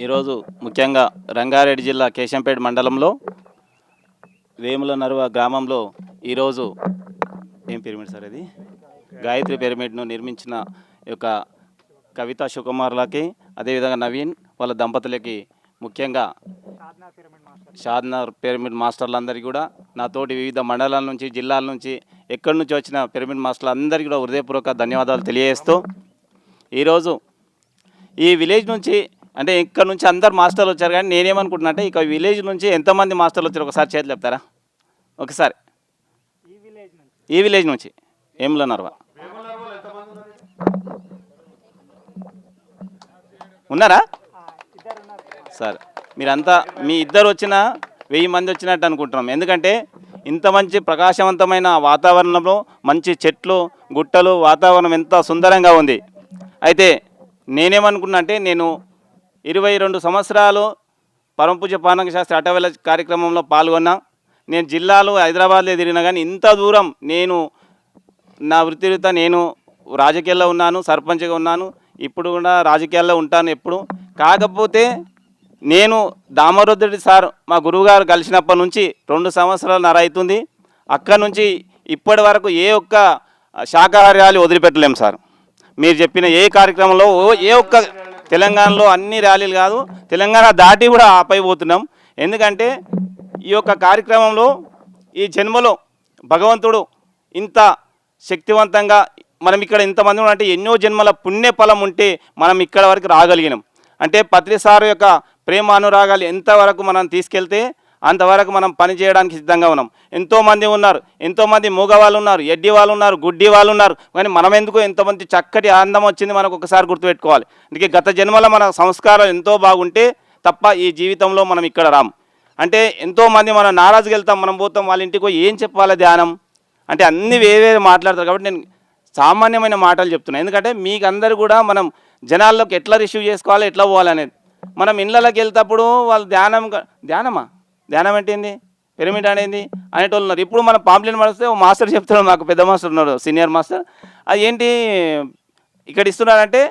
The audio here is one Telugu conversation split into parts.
ఈరోజు ముఖ్యంగా రంగారెడ్డి జిల్లా కేశంపేట మండలంలో వేముల నరువ గ్రామంలో ఈరోజు ఏం పిరమిడ్ సార్ ఇది గాయత్రి పిరమిడ్ను నిర్మించిన యొక్క కవిత శుకుమార్లకి అదేవిధంగా నవీన్ వాళ్ళ దంపతులకి ముఖ్యంగా షాద్నా పిరమిడ్ మాస్టర్లందరికీ కూడా నాతోటి వివిధ మండలాల నుంచి జిల్లాల నుంచి ఎక్కడి నుంచి వచ్చిన పిరమిడ్ మాస్టర్లందరికీ కూడా హృదయపూర్వక ధన్యవాదాలు తెలియజేస్తూ ఈరోజు ఈ విలేజ్ నుంచి అంటే ఇక్కడ నుంచి అందరు మాస్టర్లు వచ్చారు, కానీ నేనేమనుకుంటున్నా అంటే ఇక విలేజ్ నుంచి ఎంతమంది మాస్టర్లు వచ్చారు ఒకసారి చేతులు చెప్తారా? ఒకసారి ఈ విలేజ్ నుంచి ఏమిలో నర్వా ఉన్నారా? సరే, మీరంతా మీ ఇద్దరు వచ్చిన 1000 మంది వచ్చినట్టు అనుకుంటున్నాం. ఎందుకంటే ఇంత మంచి ప్రకాశవంతమైన వాతావరణంలో మంచి చెట్లు గుట్టలు వాతావరణం ఎంత సుందరంగా ఉంది. అయితే నేనేమనుకున్నా అంటే నేను 22 సంవత్సరాలు పరమపూజ్య పానక శాస్త్రి అటవెల కార్యక్రమంలో పాల్గొన్నా. నేను జిల్లాలో హైదరాబాద్లో తిరిగినా, కానీ ఇంత దూరం నేను నా వృత్తిరీత్యా నేను రాజకీయాల్లో ఉన్నాను, సర్పంచ్గా ఉన్నాను, ఇప్పుడు కూడా రాజకీయాల్లో ఉంటాను ఎప్పుడు. కాకపోతే నేను దామోదర్ సార్ మా గురువుగారు కలిసినప్పటి నుంచి 2 సంవత్సరాలు అవుతుంది. అక్కడి నుంచి ఇప్పటి వరకు ఏ ఒక్క శాకాహార ర్యాలీ వదిలిపెట్టలేము సార్. మీరు చెప్పిన ఏ కార్యక్రమంలో ఏ ఒక్క తెలంగాణలో అన్ని ర్యాలీలు కాదు, తెలంగాణ దాటి కూడా ఆపైపోతున్నాం. ఎందుకంటే ఈ యొక్క కార్యక్రమంలో ఈ జన్మలో భగవంతుడు ఇంత శక్తివంతంగా మనం ఇక్కడ ఇంతమంది అంటే ఎన్నో జన్మల పుణ్యఫలం ఉంటే మనం ఇక్కడ వరకు రాగలిగినాం. అంటే పత్రి సార్ యొక్క ప్రేమ అనురాగాలు ఎంతవరకు మనం తీసుకెళ్తే అంతవరకు మనం పని చేయడానికి సిద్ధంగా ఉన్నాం. ఎంతోమంది ఉన్నారు, ఎంతోమంది మూగవాళ్ళు ఉన్నారు, ఎడ్డి వాళ్ళు ఉన్నారు, గుడ్డి వాళ్ళు ఉన్నారు, కానీ మనం ఎందుకు ఎంతమంది చక్కటి ఆనందం వచ్చింది మనకు ఒకసారి గుర్తుపెట్టుకోవాలి. అందుకే గత జన్మలో మన సంస్కారం ఎంతో బాగుంటే తప్ప ఈ జీవితంలో మనం ఇక్కడ రాం. అంటే ఎంతోమంది మనం నారాజుకి వెళ్తాం, మనం పోతాం, వాళ్ళ ఇంటికి పోయి ఏం చెప్పాలి ధ్యానం అంటే అన్నీ వేరే మాట్లాడతారు. కాబట్టి నేను సామాన్యమైన మాటలు చెప్తున్నాను. ఎందుకంటే మీకు అందరూ కూడా మనం జనాల్లోకి ఎట్లా రిసీవ్ చేసుకోవాలి, ఎట్లా పోవాలనేది. మనం ఇళ్ళకి వెళ్తేప్పుడు వాళ్ళు ధ్యానం ఏంటి, పిరమిడ్ అనేది అనేటోళ్ళు ఉన్నారు. ఇప్పుడు మన పాంప్లెట్ పడిస్తే ఓ మాస్టర్ చెప్తున్నాడు, మాకు పెద్ద మాస్టర్ ఉన్నారు, సీనియర్ మాస్టర్. అది ఏంటి ఇక్కడ ఇస్తున్నారంటే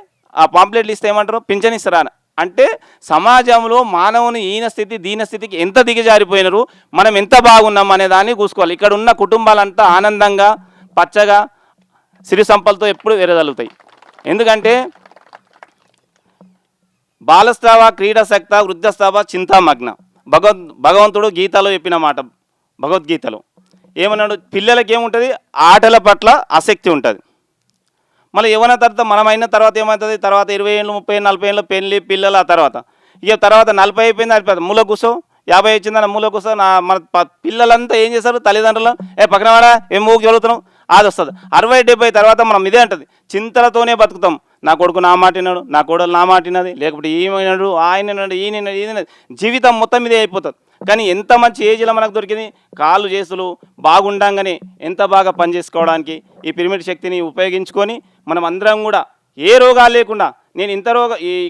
ఆ పాంప్లెట్లు ఇస్తే ఏమంటారు, పింఛన్ ఇస్తారా అంటే సమాజంలో మానవుని ఈన స్థితి దీన స్థితికి ఎంత దిగజారిపోయినారు, మనం ఎంత బాగున్నాం అనే దాన్ని చూసుకోవాలి. ఇక్కడ ఉన్న కుటుంబాలంతా ఆనందంగా పచ్చగా సిరి సంపలతో ఎప్పుడు వెరగలుగుతాయి. ఎందుకంటే బాలస్తావ క్రీడాశక్త వృద్ధస్తావ చింతామగ్న భగవంతుడు గీతలో చెప్పిన మాట. భగవద్గీతలో ఏమన్నాడు, పిల్లలకి ఏముంటుంది, ఆటల పట్ల ఆసక్తి ఉంటుంది. మళ్ళీ యవ్వన తర్వాత మనం అయిన తర్వాత ఏమవుతుంది, తర్వాత 20 ఏళ్ళు 30 40 ఏళ్ళు పెళ్ళి పిల్లలు, ఆ తర్వాత ఇక తర్వాత 40 అయిపోయింది, అయిపోతుంది మూల కూసో, 50 వచ్చిందని మూల కూసో. మన పిల్లలంతా ఏం చేస్తారు, తల్లిదండ్రులు పక్కన వాడా ఏం మూకి వెళుతున్నాం అది వస్తుంది. 60 70 తర్వాత మనం ఇదే అంటుంది, చింతలతోనే బతుకుతాం. నా కొడుకు నా మాటినాడు, నా కోడలు నా మాటినది, లేకపోతే ఈమెనాడు ఆయననాడు ఈయనది, జీవితం మొత్తం ఇదే అయిపోతుంది. కానీ ఎంత మంచి ఏజ్లో మనకు దొరికింది, కాళ్ళు చేతులు బాగుండంగానే ఎంత బాగా పనిచేసుకోవడానికి ఈ పిరమిడ్ శక్తిని ఉపయోగించుకొని మనం అందరం కూడా ఏ రోగాలు లేకుండా. నేను ఇంత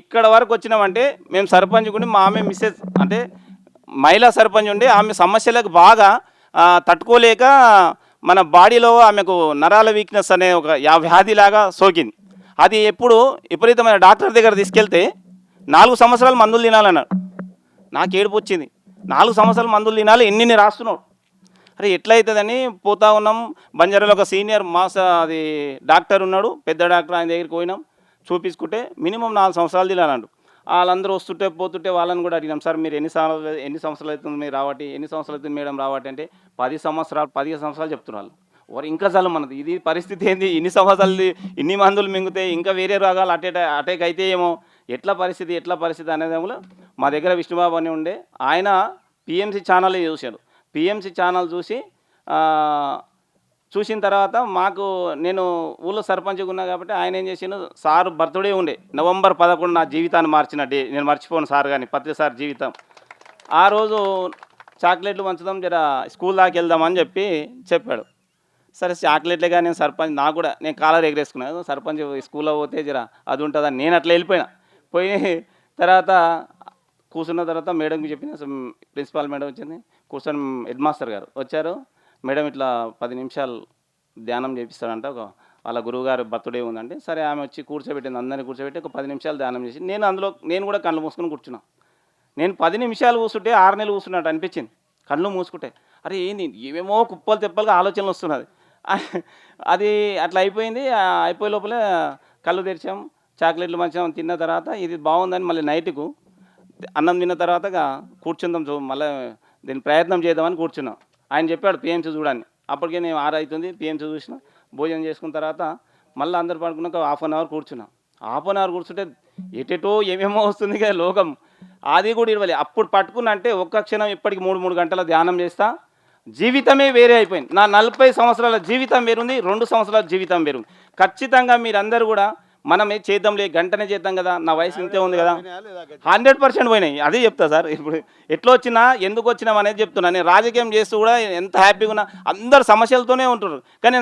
ఇక్కడ వరకు వచ్చినామంటే మేము సర్పంచ్ కూడా మా ఆమె మిస్సెస్ అంటే మహిళా సర్పంచ్ ఉండి ఆమె సమస్యలకు బాగా తట్టుకోలేక మన బాడీలో ఆమెకు నరాల వీక్నెస్ అనే ఒక వ్యాధిలాగా సోకింది. అది ఎప్పుడు విపరీతమైన డాక్టర్ దగ్గర తీసుకెళ్తే 4 సంవత్సరాలు మందులు తినాలన్నాడు. నాకు ఏడుపు వచ్చింది, 4 సంవత్సరాలు మందులు తినాలి, ఎన్ని రాస్తున్నాడు. అరే ఎట్లయితుందని పోతా ఉన్నాం. బంజారాలో ఒక సీనియర్ అది డాక్టర్ ఉన్నాడు, పెద్ద డాక్టర్, ఆయన దగ్గరికి పోయినాం. చూపించుకుంటే మినిమం 4 సంవత్సరాలు తినాలండు. వాళ్ళందరూ వస్తుంటే పోతుంటే వాళ్ళని కూడా అడిగినాం, సార్ మీరు ఎన్ని సంవత్సరాలు అవుతుంది మీరు రావటి, ఎన్ని సంవత్సరాలు అవుతుంది మేడం రావటి అంటే 10 సంవత్సరాలు చెప్తున్నారు. వారు ఇంకా చాలు మనది ఇది పరిస్థితి ఏంది, ఇన్ని సంవత్సరాలు ఇన్ని మందులు మింగితే ఇంకా వేరే రోగాలు అటాక్ అయితే ఏమో, ఎట్లా పరిస్థితి అనేది మా దగ్గర విష్ణుబాబు అని ఉండే, ఆయన పిఎంసి ఛానల్ చూశాడు. పిఎంసి ఛానల్ చూసిన తర్వాత నేను ఊళ్ళో సర్పంచ్గా ఉన్నా కాబట్టి ఆయన ఏం చేసిండు, సార్ బర్త్డే ఉండే నవంబర్ 11 నా జీవితాన్ని మార్చిన డే, నేను మర్చిపోను సార్. కానీ పత్రి సార్ జీవితం ఆ రోజు చాక్లెట్లు పంచుదాం, జర స్కూల్ దాకా వెళ్దామని చెప్పాడు. సరే చాక్లెట్లే కానీ నేను సర్పంచ్, నాకు కూడా నేను కాలర్ ఎగరేసుకున్నాను, సర్పంచ్ స్కూల్లో పోతే జర అది ఉంటుందని నేను అట్లా పోయి తర్వాత కూర్చున్న తర్వాత మేడంకి చెప్పిన, ప్రిన్సిపాల్ మేడం వచ్చింది, కూర్చొని హెడ్ మాస్టర్ గారు వచ్చారు. మేడం ఇట్లా 10 నిమిషాలు ధ్యానం చేపిస్తాడంట, ఒక వాళ్ళ గురువుగారు బర్త్డే ఉందంటే సరే ఆమె వచ్చి కూర్చోబెట్టింది, అందరినీ కూర్చోబెట్టి ఒక 10 నిమిషాలు ధ్యానం చేసి నేను కూడా కళ్ళు మూసుకొని కూర్చున్నా. నేను 10 నిమిషాలు కూర్చుంటే 6 నెలలు కూర్చున్నట్టు అనిపించింది. కళ్ళు మూసుకుంటే అరే ఏంది ఏమేమో కుప్పలు తెప్పలుగా ఆలోచనలు వస్తున్నది. అది అట్లా అయిపోయింది. అయిపోయే లోపల కళ్ళు తెరిచాం, చాక్లెట్లు మంచిగా తిన్న తర్వాత ఇది బాగుందని మళ్ళీ నైట్కు అన్నం తిన్న తర్వాత కూర్చుందాం మళ్ళీ దీన్ని ప్రయత్నం చేద్దామని కూర్చున్నాం. ఆయన చెప్పాడు పిఎంసీ చూడని. అప్పటికే నేను 6 అవుతుంది పిఎంసీ చూసిన. భోజనం చేసుకున్న తర్వాత మళ్ళీ అందరు పడుకున్నాక హాఫ్ అన్ అవర్ కూర్చున్నాం. హాఫ్ అన్ అవర్ కూర్చుంటే ఎటెటో ఏమేమో వస్తుంది కదా లోకం, అది కూడా ఇవ్వాలి. అప్పుడు పట్టుకున్న అంటే ఒక్క క్షణం ఇప్పటికి 3 గంటల ధ్యానం చేస్తా, జీవితమే వేరే అయిపోయింది. నా 40 సంవత్సరాల జీవితం వేరుంది, 2 సంవత్సరాల జీవితం వేరుంది. ఖచ్చితంగా మీరందరూ కూడా మనమే చేద్దాంలే, గంటనే చేద్దాం కదా, నా వయసు ఇంతే ఉంది కదా, 100% పోయినాయి. అదే చెప్తా సార్. ఇప్పుడు ఎట్లా వచ్చినా ఎందుకు వచ్చినాం అనేది చెప్తున్నా. నేను రాజకీయం చేస్తూ కూడా ఎంత హ్యాపీగా ఉన్నా, అందరు సమస్యలతోనే ఉంటున్నారు. కానీ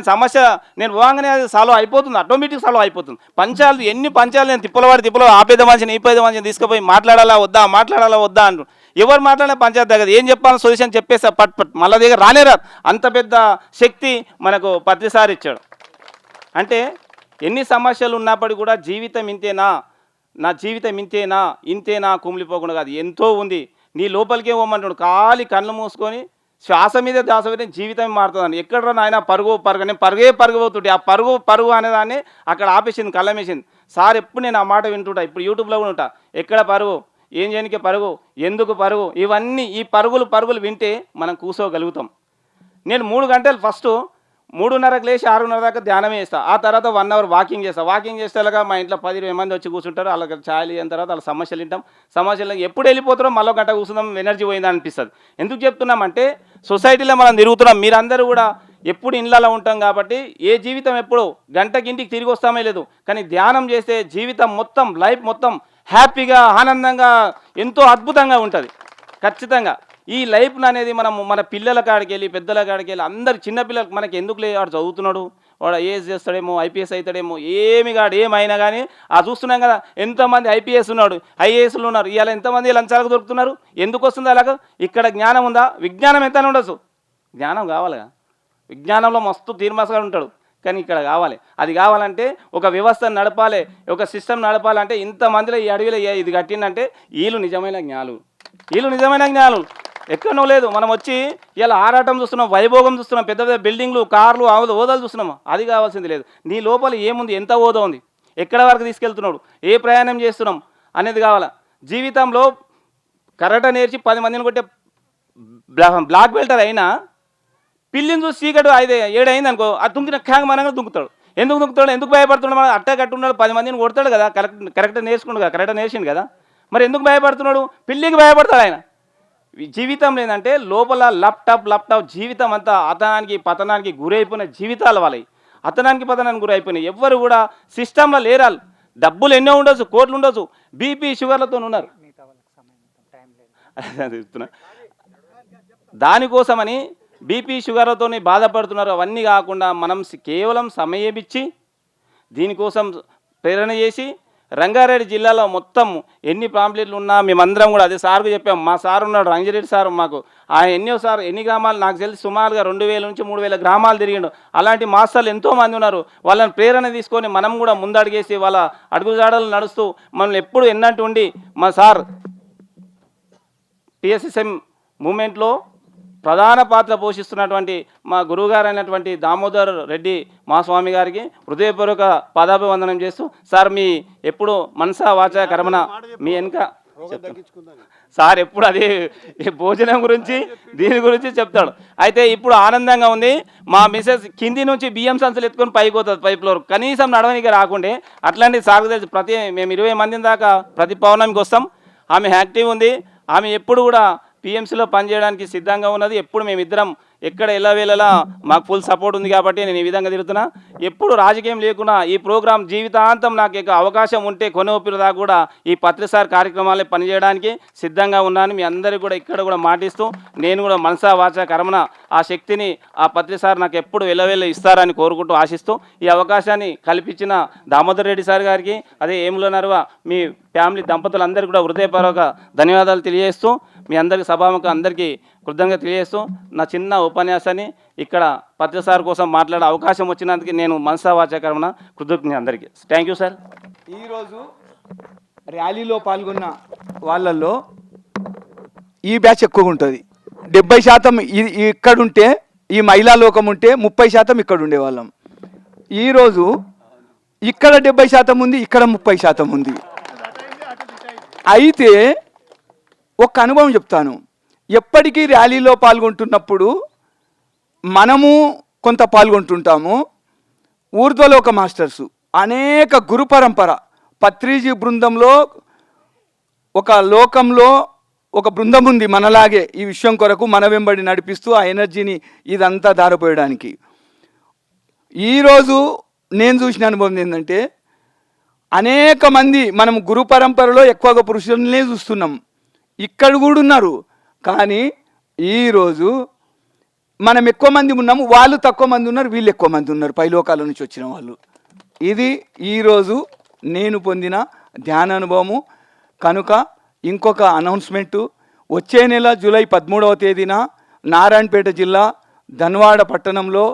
నేను పోగానే అది సాల్వ్ అయిపోతుంది, ఆటోమేటిక్ సాల్వ్ అయిపోతుంది. పంచాలు ఎన్ని పంచాలు నేను తిప్పల ఆపేద మనిషిని ఈపేద మనిషిని తీసుకుపోయి మాట్లాడాలా వద్దా అంటారు. ఎవరు మాట్లాడే పంచాయతీ దగ్గర ఏం చెప్పాలని సొల్యూషన్ చెప్పేసా పట్ మళ్ళీ దగ్గర రానేరా. అంత పెద్ద శక్తి మనకు ప్రతిసారి ఇచ్చాడు. అంటే ఎన్ని సమస్యలు ఉన్నప్పటికీ కూడా జీవితం ఇంతేనా, నా జీవితం ఇంతేనా కుమిలిపోకుండా కాదు, ఎంతో ఉంది. నీ లోపలికే పోమంటాడు. ఖాళీ కళ్ళు మూసుకొని శ్వాస మీద ధ్యాస పెట్టి జీవితం మారుతుందని. ఎక్కడ నాయన పరుగు నేను పరుగు పోతుంటే ఆ పరుగు అనేదాన్ని అక్కడ ఆపేసింది, కళ్ళమేసింది. సార్ ఎప్పుడు నేను ఆ మాట వింటుంటా, ఇప్పుడు యూట్యూబ్లో కూడా ఉంటా. ఎక్కడ పరుగు, ఏం చేయనికే పరుగు, ఎందుకు పరుగు, ఇవన్నీ ఈ పరుగులు వింటే మనం కూర్చోగలుగుతాం. నేను 3 గంటలు ఫస్ట్ 3:30కి లేచి 6:30 దాకా ధ్యానమే చేస్తాను. ఆ తర్వాత 1 అవర్ వాకింగ్ చేస్తాను. వాకింగ్ చేసేలాగా మా ఇంట్లో 10-20 మంది వచ్చి కూర్చుంటారు. వాళ్ళకి ఛాయలు అయిన తర్వాత వాళ్ళ సమస్యలు వింటాం. సమస్యలు ఎప్పుడు వెళ్ళిపోతారో మళ్ళీ గంట కూర్చుందాం, ఎనర్జీ పోయిందని అనిపిస్తుంది. ఎందుకు చెప్తున్నామంటే సొసైటీలో మనం తిరుగుతున్నాం. మీరందరూ కూడా ఎప్పుడు ఇళ్ళలో ఉంటాం కాబట్టి ఏ జీవితం ఎప్పుడు గంటకి ఇంటికి తిరిగి వస్తామే లేదు. కానీ ధ్యానం చేస్తే జీవితం మొత్తం, లైఫ్ మొత్తం హ్యాపీగా, ఆనందంగా, ఎంతో అద్భుతంగా ఉంటుంది. ఖచ్చితంగా ఈ లైఫ్ అనేది మన పిల్లల కాడికి వెళ్ళి, పెద్దల కాడికి వెళ్ళి, అందరు చిన్నపిల్లలకి మనకి ఎందుకు లేదు, వాడు చదువుతున్నాడు, వాడు ఐఏఎస్ చేస్తాడేమో, ఐపీఎస్ అవుతాడేమో, ఏమైనా కానీ చూస్తున్నాం కదా. ఎంతమంది ఐపీఎస్ ఉన్నాడు, ఐఏఎస్లు ఉన్నారు. ఇవాళ ఎంతమంది లంచాలకు దొరుకుతున్నారు. ఎందుకు వస్తుంది అలాగ? ఇక్కడ జ్ఞానం ఉందా? విజ్ఞానం ఎంత ఉండొచ్చు, జ్ఞానం కావాలిగా. విజ్ఞానంలో మస్తు తీర్మాసగా ఉంటాడు, కానీ ఇక్కడ కావాలి. అది కావాలంటే ఒక వ్యవస్థను నడపాలి, ఒక సిస్టమ్ నడపాలంటే ఇంతమందిలో ఈ అడవిలో ఇది కట్టిందంటే వీళ్ళు నిజమైన జ్ఞానులు. ఎక్కడనో లేదు. మనం వచ్చి ఇలా ఆరాటం చూస్తున్నాం, వైభోగం చూస్తున్నాం, పెద్ద పెద్ద బిల్డింగ్లు, కార్లు, హోదాలు చూస్తున్నాము. అది కావాల్సింది లేదు. నీ లోపల ఏముంది, ఎంత హోదా ఉంది, ఎక్కడ వరకు తీసుకెళ్తున్నాడు, ఏ ప్రయాణం చేస్తున్నాం అనేది కావాలా. జీవితంలో కరాటే నేర్చి 10 మందిని కొట్టే బ్లాక్ బెల్టర్ అయినా పిల్లిని చూసి చీకటి 7 అయింది అనుకో, అది దుంకిన క్యాంగ్ మనంగా దుంకుతాడు. ఎందుకు భయపడుతున్నాడు? మనం అట్ట కట్టున్నాడు, 10 మందిని కొడతాడు కదా, కరెక్ట్ నేర్చిండు కదా. మరి ఎందుకు భయపడుతున్నాడు? పిల్లికి భయపడతాడు ఆయన. జీవితం లేదంటే లోపల ల్యాప్టాప్ జీవితం అంతా అతనానికి పతనానికి గురైపోయిన జీవితాలు వాళ్ళవి. పతనానికి గురైపోయినాయి. ఎవ్వరు కూడా సిస్టంలో లేరాలు. డబ్బులు ఎన్నో ఉండొచ్చు, కోట్లు ఉండొచ్చు, బీపీ షుగర్లతో ఉన్నారు. దానికోసమని బీపీ షుగర్లతో బాధపడుతున్నారు. అవన్నీ కాకుండా మనం కేవలం సమయమిచ్చి దీనికోసం ప్రేరణ చేసి రంగారెడ్డి జిల్లాలో మొత్తం ఎన్ని పాంప్లెట్లు ఉన్నా మేమందరం కూడా అదే సార్కు చెప్పాం. మా సార్ ఉన్నాడు, రంజిరెడ్డి సార్, మాకు ఆయన ఎన్ని గ్రామాలు నాకు తెలిసి సుమారుగా 2000 నుంచి 3000 గ్రామాలు తిరిగిండు. అలాంటి మాస్టర్లు ఎంతోమంది ఉన్నారు. వాళ్ళని ప్రేరణ తీసుకొని మనం కూడా ముందడుగేసి వాళ్ళ అడుగుజాడలు నడుస్తూ మనల్ని ఎప్పుడు ఎన్నట్టు ఉండి మా సార్ టీఎస్ఎస్ఎం మూమెంట్లో ప్రధాన పాత్ర పోషిస్తున్నటువంటి మా గురువుగారు అయినటువంటి దామోదర్ రెడ్డి మా స్వామి గారికి హృదయపూర్వక పాదాభివందనం చేస్తూ, సార్ మీ ఎప్పుడు మనసా వాచా కర్మణ మీ వెనుక సార్ ఎప్పుడు అదే భోజనం గురించి దీని గురించి చెప్తాడు. అయితే ఇప్పుడు ఆనందంగా ఉంది. మా మిసెస్ కింది నుంచి బియ్యం సంచులు ఎత్తుకొని పైకి పోతుంది, 5 ఫ్లోర్, కనీసం నడవనికి రాకుండే. అట్లాంటి సాగు తెలిసి మేము 20 మంది దాకా ప్రతి పౌర్ణమికి వస్తాం. ఆమె యాక్టివ్ ఉంది. ఆమె ఎప్పుడు కూడా పిఎంసీలో పనిచేయడానికి సిద్ధంగా ఉన్నది. ఎప్పుడు మేమిద్దరం ఎక్కడ ఎల్లవేళలా మాకు ఫుల్ సపోర్ట్ ఉంది కాబట్టి నేను ఈ విధంగా తిరుగుతున్నా. ఎప్పుడు రాజకీయం లేకున్నా ఈ ప్రోగ్రాం జీవితాంతం నాకు అవకాశం ఉంటే కొనొప్పిన దాకా కూడా ఈ పత్రిసార్ కార్యక్రమాలే పనిచేయడానికి సిద్ధంగా ఉన్నాను. మీ అందరికీ కూడా ఇక్కడ కూడా మాటిస్తూ నేను కూడా మనసా వాచా కర్మన ఆ శక్తిని ఆ పత్రిసార్ నాకు ఎప్పుడు ఎల్లవేళ ఇస్తారని కోరుకుంటూ ఆశిస్తూ ఈ అవకాశాన్ని కల్పించిన దామోదర్ రెడ్డి సార్ గారికి, అదే ఏములో నర్వ మీ ఫ్యామిలీ దంపతులందరికీ కూడా హృదయపూర్వక ధన్యవాదాలు తెలియజేస్తూ మీ అందరికీ సభాముఖ అందరికీ కృతజ్ఞత తెలియజేస్తూ నా చిన్న ఉపన్యాసాన్ని ఇక్కడ పత్రిసార్ కోసం మాట్లాడే అవకాశం వచ్చినందుకు నేను మనసా వాచాకరణ కృతజ్ఞత అందరికీ. Thank you sir. ఈరోజు ర్యాలీలో పాల్గొన్న వాళ్ళల్లో ఈ బ్యాచ్ ఎక్కువగా ఉంటుంది. 70% ఇక్కడుంటే, ఈ మహిళా లోకం ఉంటే 30% ఇక్కడ ఉండేవాళ్ళం. ఈరోజు ఇక్కడ 70% ఉంది, ఇక్కడ 30% ఉంది. అయితే ఒక అనుభవం చెప్తాను. ఎప్పటికీ ర్యాలీలో పాల్గొంటున్నప్పుడు మనము కొంత పాల్గొంటుంటాము. ఊర్ధ్వలోక మాస్టర్సు అనేక గురు పరంపర పత్రిజీ బృందంలో ఒక లోకంలో ఒక బృందం ఉంది మనలాగే ఈ విషయం కొరకు మన వెంబడి నడిపిస్తూ ఆ ఎనర్జీని ఇదంతా దారిపోయడానికి. ఈరోజు నేను చూసిన అనుభవం ఏంటంటే అనేక మంది మనం గురు పరంపరలో ఎక్కువగా పురుషులనే చూస్తున్నాం, ఇక్కడ కూడా ఉన్నారు. కానీ ఈరోజు మనం ఎక్కువ మంది ఉన్నాము, వాళ్ళు తక్కువ మంది ఉన్నారు, వీళ్ళు ఎక్కువ మంది ఉన్నారు, పైలోకాల నుంచి వచ్చిన వాళ్ళు. ఇది ఈరోజు నేను పొందిన ధ్యాన అనుభవము. కనుక ఇంకొక అనౌన్స్మెంటు, వచ్చే నెల జూలై 13వ తేదీన నారాయణపేట జిల్లా ధన్వాడ పట్టణంలో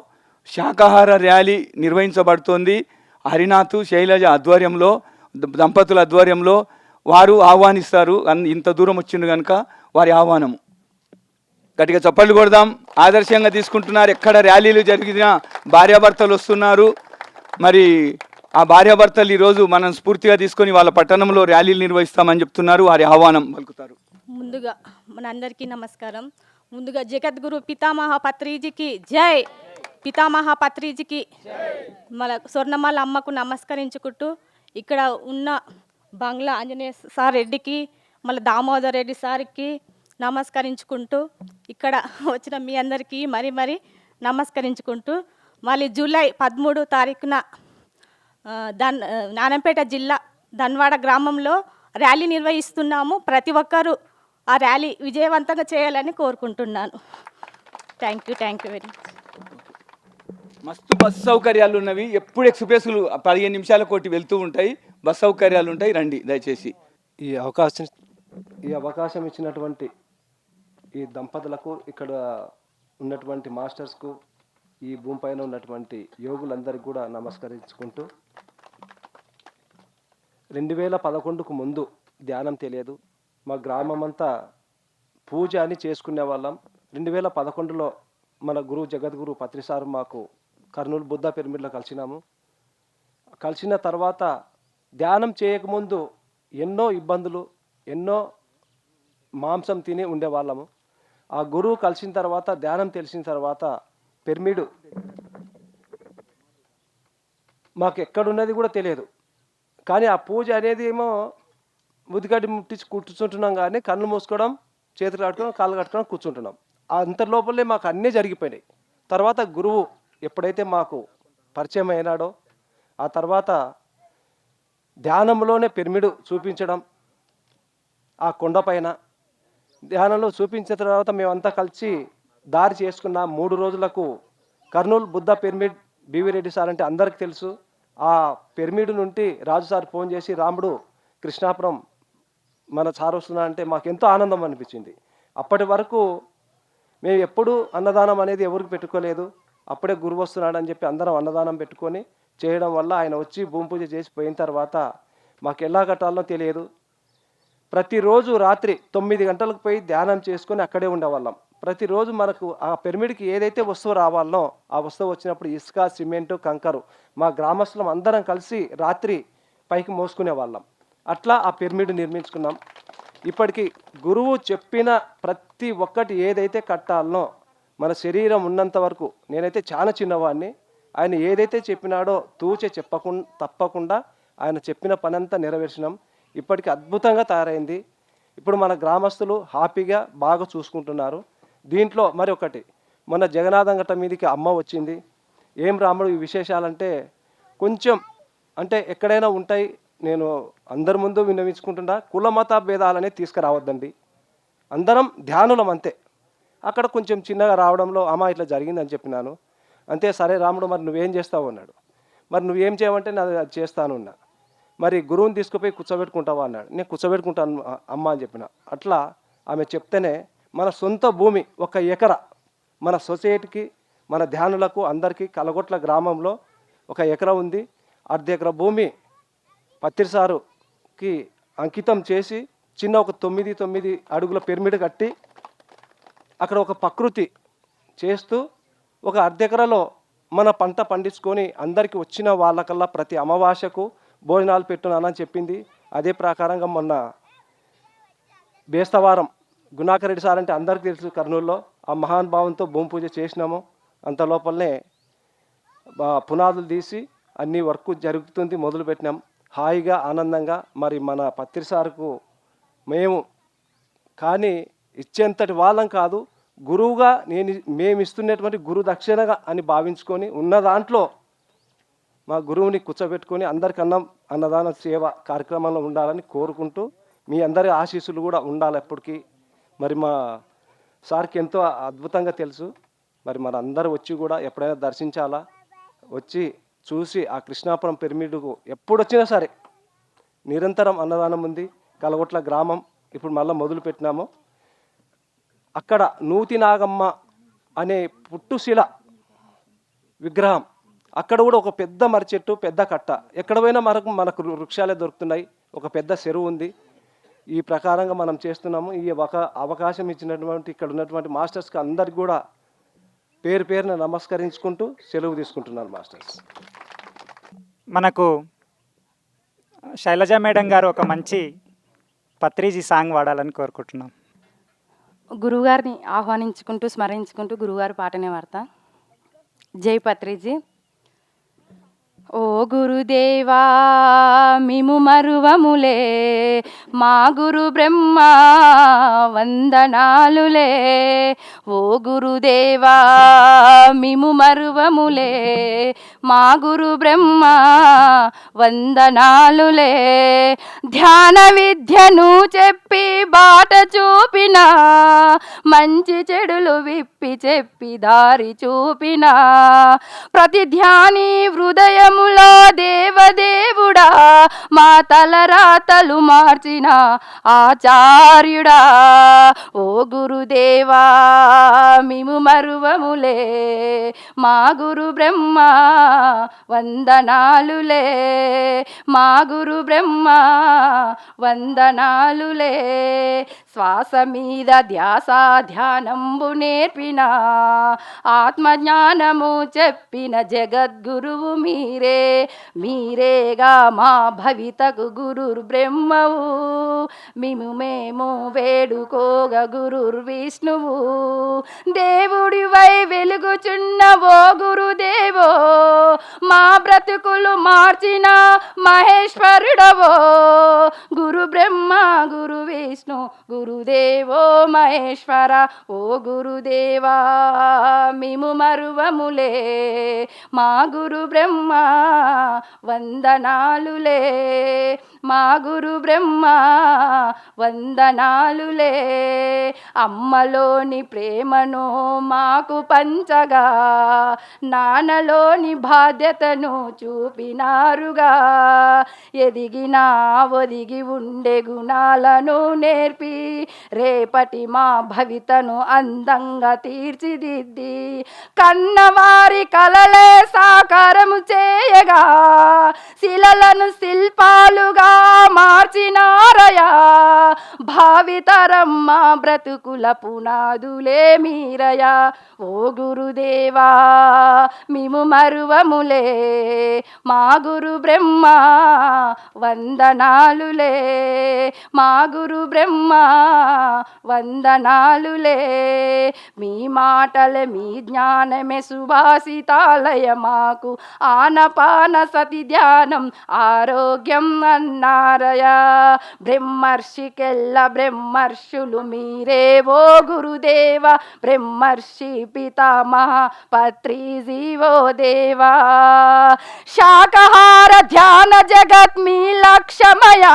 శాకాహార ర్యాలీ నిర్వహించబడుతోంది. హరినాథ్ శైలజ ఆధ్వర్యంలో, దంపతుల ఆధ్వర్యంలో వారు ఆహ్వానిస్తారు. ఇంత దూరం వచ్చింది కనుక వారి ఆహ్వానము. గట్టిగా చప్పట్లు కొడదాం. ఆదర్శంగా తీసుకుంటున్నారు. ఎక్కడ ర్యాలీలు జరిగినా భార్యాభర్తలు వస్తున్నారు. మరి ఆ భార్యాభర్తలు ఈరోజు మనం స్ఫూర్తిగా తీసుకొని వాళ్ళ పట్టణంలో ర్యాలీలు నిర్వహిస్తామని చెప్తున్నారు. వారి ఆహ్వానం పలుకుతారు. ముందుగా మనందరికీ నమస్కారం. ముందుగా జగద్గురు పితామహ పత్రిజీకి జై, పితామహ పత్రిజీకి మన స్వర్ణమాల అమ్మకు నమస్కరించుకుంటూ, ఇక్కడ ఉన్న బంగ్లా ఆంజనేయ సార్ రెడ్డికి, మళ్ళీ దామోదర్ రెడ్డి సార్కి నమస్కరించుకుంటూ, ఇక్కడ వచ్చిన మీ అందరికీ మరి నమస్కరించుకుంటూ, మళ్ళీ జూలై 13వ తారీఖున నారాయణపేట జిల్లా ధన్వాడ గ్రామంలో ర్యాలీ నిర్వహిస్తున్నాము. ప్రతి ఒక్కరూ ఆ ర్యాలీ విజయవంతంగా చేయాలని కోరుకుంటున్నాను. Thank you very much. మస్తు బస్సు సౌకర్యాలు ఉన్నవి. ఎప్పుడు ఎక్స్ప్రెస్లు 15 నిమిషాల కోటి వెళ్తూ ఉంటాయి. బస్ సౌకర్యాలు ఉంటాయి. రండి దయచేసి. ఈ అవకాశం ఇచ్చినటువంటి ఈ దంపతులకు, ఇక్కడ ఉన్నటువంటి మాస్టర్స్కు, ఈ భూమి పైన ఉన్నటువంటి యోగులందరికీ కూడా నమస్కరించుకుంటూ, 2011కు ముందు ధ్యానం తెలియదు. మా గ్రామం అంతా పూజ అని చేసుకునే వాళ్ళం. 2011లో మన గురువు జగద్గురు పత్రిసారు మాకు కర్నూలు బుద్ధ పిరమిడ్లో కలిసిన తర్వాత ధ్యానం చేయకముందు ఎన్నో ఇబ్బందులు, ఎన్నో మాంసం తిని ఉండేవాళ్ళము. ఆ గురువు కలిసిన తర్వాత, ధ్యానం తెలిసిన తర్వాత పిరమిడ్ మాకు ఎక్కడున్నది కూడా తెలియదు. కానీ ఆ పూజ అనేది ఏమో ఉదిగడ్డి ముట్టించి కూర్చుంటున్నాం, కానీ కళ్ళు మూసుకోవడం, చేతులు కట్టుకోవడం, కాళ్ళు కట్టుకోవడం, కూర్చుంటున్నాం. అంత లోపలే మాకు అన్నీ జరిగిపోయినాయి. తర్వాత గురువు ఎప్పుడైతే మాకు పరిచయం అయినాడో, ఆ తర్వాత ధ్యానంలోనే పిరమిడ్ చూపించడం, ఆ కొండపైన ధ్యానంలో చూపించిన తర్వాత మేమంతా కలిసి దారి చేసుకున్న 3 రోజులకు Kurnool Buddha pyramid B V Reddy sir అంటే అందరికీ తెలుసు. ఆ పిరమిడ్ నుండి రాజు సార్ ఫోన్ చేసి, రాముడు కృష్ణాపురం మన సార్ వస్తున్నా అంటే మాకు ఎంతో ఆనందం అనిపించింది. అప్పటి వరకు మేము ఎప్పుడూ అన్నదానం అనేది ఎవరికి పెట్టుకోలేదు. అప్పుడే గురువు వస్తున్నాడు అని చెప్పి అందరం అన్నదానం పెట్టుకొని చేయడం వల్ల ఆయన వచ్చి భూమి పూజ చేసి పోయిన తర్వాత మాకు ఎలా కట్టాలో తెలియదు. ప్రతిరోజు రాత్రి 9 గంటలకు పోయి ధ్యానం చేసుకొని అక్కడే ఉండేవాళ్ళం. ప్రతిరోజు మనకు ఆ పిరమిడ్కి ఏదైతే వస్తువు రావాలనో ఆ వస్తువు వచ్చినప్పుడు ఇసుక, సిమెంటు, కంకరు మా గ్రామస్తులం అందరం కలిసి రాత్రి పైకి మోసుకునే వాళ్ళం. అట్లా ఆ పిరమిడ్ నిర్మించుకున్నాం. ఇప్పటికీ గురువు చెప్పిన ప్రతి ఒక్కటి ఏదైతే కట్టాలనో మన శరీరం ఉన్నంత వరకు, నేనైతే చాలా చిన్నవాడిని, ఆయన ఏదైతే చెప్పినాడో తప్పకుండా ఆయన చెప్పిన పనంతా నెరవేర్చినాం. ఇప్పటికి అద్భుతంగా తయారైంది. ఇప్పుడు మన గ్రామస్తులు హ్యాపీగా బాగా చూసుకుంటున్నారు. దీంట్లో మరి ఒకటి, మొన్న జగన్నాథం గట్ట మీదకి అమ్మ వచ్చింది. ఏం రాముడు ఈ విశేషాలంటే కొంచెం అంటే ఎక్కడైనా ఉంటాయి, నేను అందరి ముందు విన్నవించుకుంటున్నా, కుల మత భేదాలనే తీసుకురావద్దండి, అందరం ధ్యానులం అంతే. అక్కడ కొంచెం చిన్నగా రావడంలో అమ్మ ఇట్లా జరిగిందని చెప్పినాను. అంతే, సరే రాముడు మరి నువ్వేం చేస్తావు అన్నాడు. మరి నువ్వేం చేయమంటే నేను అది చేస్తాను అన్నా. మరి గురువుని తీసుకుపోయి కూర్చోబెట్టుకుంటావా అన్నాడు. నేను కూర్చోబెట్టుకుంటాను అమ్మ అని చెప్పిన. అట్లా ఆమె చెప్తేనే మన సొంత భూమి 1 ఎకరా మన సొసైటీకి మన ధ్యానులకు అందరికీ కలగొట్ల గ్రామంలో 1 ఎకరా ఉంది. 1/2 ఎకరా భూమి పత్రి సారుకి అంకితం చేసి చిన్న ఒక 9 అడుగుల పిరమిడ్ కట్టి అక్కడ ఒక ప్రకృతి చేస్తూ ఒక 1/2 ఎకరాలో మన పంట పండించుకొని అందరికీ వచ్చిన వాళ్ళకల్లా ప్రతి అమావాస్యకు భోజనాలు పెట్టున్నానని చెప్పింది. అదే ప్రకారంగా మొన్న బేస్తవారం గుణాకర్ రెడ్డి సార్ అంటే అందరికీ తెలుసు, కర్నూలులో ఆ మహానుభావంతో భూమి పూజ చేసినాము. అంత లోపలనే పునాదులు తీసి అన్ని వర్క్ జరుగుతుంది, మొదలుపెట్టినాం హాయిగా ఆనందంగా. మరి మన పత్రి సార్కు కానీ ఇచ్చేంతటి వాళ్ళం కాదు, గురువుగా మేము ఇస్తున్నటువంటి గురు దక్షిణగా అని భావించుకొని ఉన్న దాంట్లో మా గురువుని కూర్చోబెట్టుకొని అందరికి అన్నదాన సేవ కార్యక్రమంలో ఉండాలని కోరుకుంటూ మీ అందరి ఆశీస్సులు కూడా ఉండాలి ఎప్పటికీ. మరి మా సార్కి ఎంతో అద్భుతంగా తెలుసు. మరి మన అందరూ వచ్చి కూడా ఎప్పుడైనా దర్శించాలా, వచ్చి చూసి ఆ కృష్ణాపురం పిరమిడ్కు ఎప్పుడు వచ్చినా సరే నిరంతరం అన్నదానం ఉంది. కలగొట్ల గ్రామం ఇప్పుడు మళ్ళీ మొదలు పెట్టినాము. అక్కడ నూతి నాగమ్మ అనే పుట్టుశిల విగ్రహం, అక్కడ కూడా ఒక పెద్ద మర్రి చెట్టు, పెద్ద కట్ట, ఎక్కడ పోయినా మనకు వృక్షాలే దొరుకుతున్నాయి. ఒక పెద్ద చెరువు ఉంది. ఈ ప్రకారంగా మనం చేస్తున్నాము. ఈ అవకాశం ఇచ్చినటువంటి ఇక్కడ ఉన్నటువంటి మాస్టర్స్కి అందరికి కూడా పేరున నమస్కరించుకుంటూ సెలవు తీసుకుంటున్నాను మాస్టర్స్. మనకు శైలజ మేడం గారు ఒక మంచి పత్రిజీ సాంగ్ వాడాలని కోరుకుంటున్నాం. గురువుగారిని ఆహ్వానించుకుంటూ స్మరించుకుంటూ గురువుగారు పాటనే వాడతా. జై పత్రిజీ. ఓ గురుదేవా మిము మరువములే, మా గురు బ్రహ్మ వందనాలులే. ఓ గురుదేవా మిము మరువములే, మా గురు బ్రహ్మ వందనాలులే. ధ్యాన విద్యను చెప్పి బాట చూపిన, మంచి చెడులు విప్పి చెప్పి దారి చూపిన, ప్రతి ధ్యాని హృదయములో దేవదేవుడా, మా తలరాతలు మార్చిన ఆచార్యుడా. ఓ గురుదేవా మిము మరువములే, మా గురు బ్రహ్మ వందనాలులే. మా గురు బ్రహ్మ వందనాలులే. శ్వాస మీద ధ్యాస ధ్యానంబు నేర్పిన, ఆత్మజ్ఞానము చెప్పిన జగద్గురువు మీరే. మీరేగా మా భవితకు గురుర్ బ్రహ్మవు, మేము వేడుకోగ గురుర్ విష్ణువు. దేవుడివై వెలుగుచున్న ఓ గురుదేవో, మా బ్రతుకులు మార్చిన మహేశ్వరుడవో. గురు బ్రహ్మ గురు విష్ణు గురుదేవో మహేశ్వర. ఓ గురుదేవా మిము మరువములే, మా గురు బ్రహ్మ వందనాలులే. మా గురు బ్రహ్మ వందనాలులే. అమ్మలోని ప్రేమను మాకు పంచగా, నాన్నలోని బాధ్యతను చూపినారుగా. ఎదిగినా ఒదిగి ఉండే గుణాలను నేర్పి, రేపటి మా భవితను అందంగా తీర్చిదిద్ది, కన్నవారి కలలే సాకారము చేయగా, శిలలను శిల్పాలుగా మార్చినారయా. భావితరం మా బ్రతుకుల పునాదులే మీరయా. ఓ గురుదేవా మిము మరువములే, మా గురు బ్రహ్మ వందనాలులే. మా గురు బ్రహ్మ వందనాలులే. మీ మాటలే మీ జ్ఞానమే సుభాషితాలయ మాకు. ఆనపాన సతి ధ్యానం ఆరోగ్యం అన్నారయా. బ్రహ్మర్షికెల్ల బ్రహ్మర్షులు మీరే ఓ గురుదేవ. బ్రహ్మర్షి పితామహ పత్రిజీ ఓ దేవా. శాకాహార ధ్యాన జగత్ మీ లక్ష్యమయా.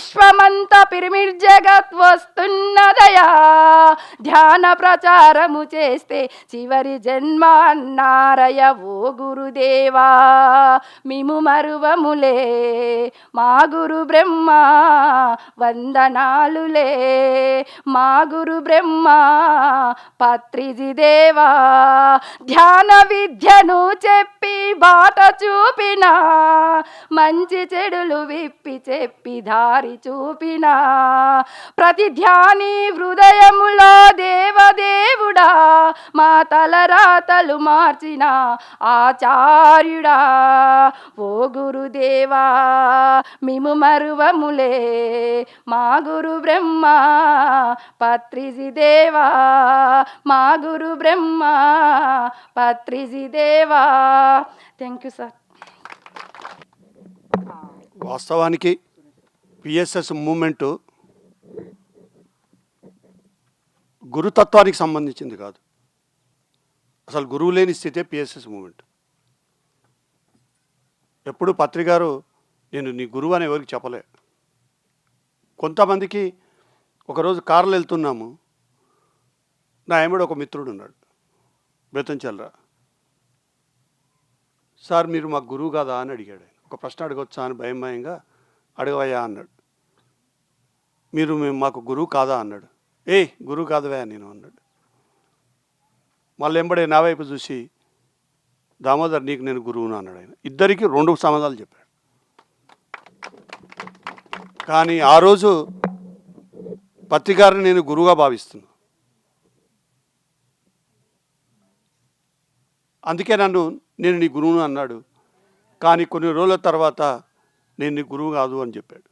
విశ్వమంత పిరమిడ్ జగత్ వస్తున్నదయా, ధ్యాన ప్రచారము చేస్తే చివరి జన్మ అన్నారయ ఓ గురుదేవా. మిము మరువములే మా గురు బ్రహ్మ, వందనాలులే మా గురు బ్రహ్మ పత్రిజి దేవా. ధ్యాన విద్యను చెప్పి బాట చూపిన, మంచి చెడులు విప్పి చెప్పి దారి చూపిన, ప్రతి ధ్యాని హృదయములో దేవదేవుడా, మా తలరాతలు మార్చిన ఆచార్యుడా. ఓ గురుదేవా మిము మరువములే మా గురు బ్రహ్మ పత్రిజి దేవా, మా గురు బ్రహ్మ పత్రిజి దేవా. Thank you sir. వాస్తవానికి పిఎస్ఎస్ మూమెంటు గురుతత్వానికి సంబంధించింది కాదు. అసలు గురువు లేని స్థితే పిఎస్ఎస్ మూమెంట్. ఎప్పుడు పత్రికారు నేను నీ గురువు అని ఎవరికి చెప్పలే. కొంతమందికి ఒకరోజు కారులో వెళ్తున్నాము, నా ఏమిడు ఒక మిత్రుడు ఉన్నాడు, బేతంచల్రా. సార్ మీరు మాకు గురువు కాదా అని అడిగాడు. ఒక ప్రశ్న అడగొచ్చా అని భయంగా అడగవయ్యా అన్నాడు. మేము మాకు గురువు కాదా అన్నాడు. గురువు కాదవయ్యా నేను అన్నాడు. మళ్ళీ ఎంబడే నా వైపు చూసి దామోదర్ నీకు నేను గురువును అన్నాడు ఆయన. ఇద్దరికి 2 సమాధానాలు చెప్పాడు. కానీ ఆ రోజు పత్రికారిని నేను గురువుగా భావిస్తున్నా. అందుకే నేను నీ గురువును అన్నాడు. కానీ కొన్ని రోజుల తర్వాత నేను నీ గురువు కాదు అని చెప్పాడు.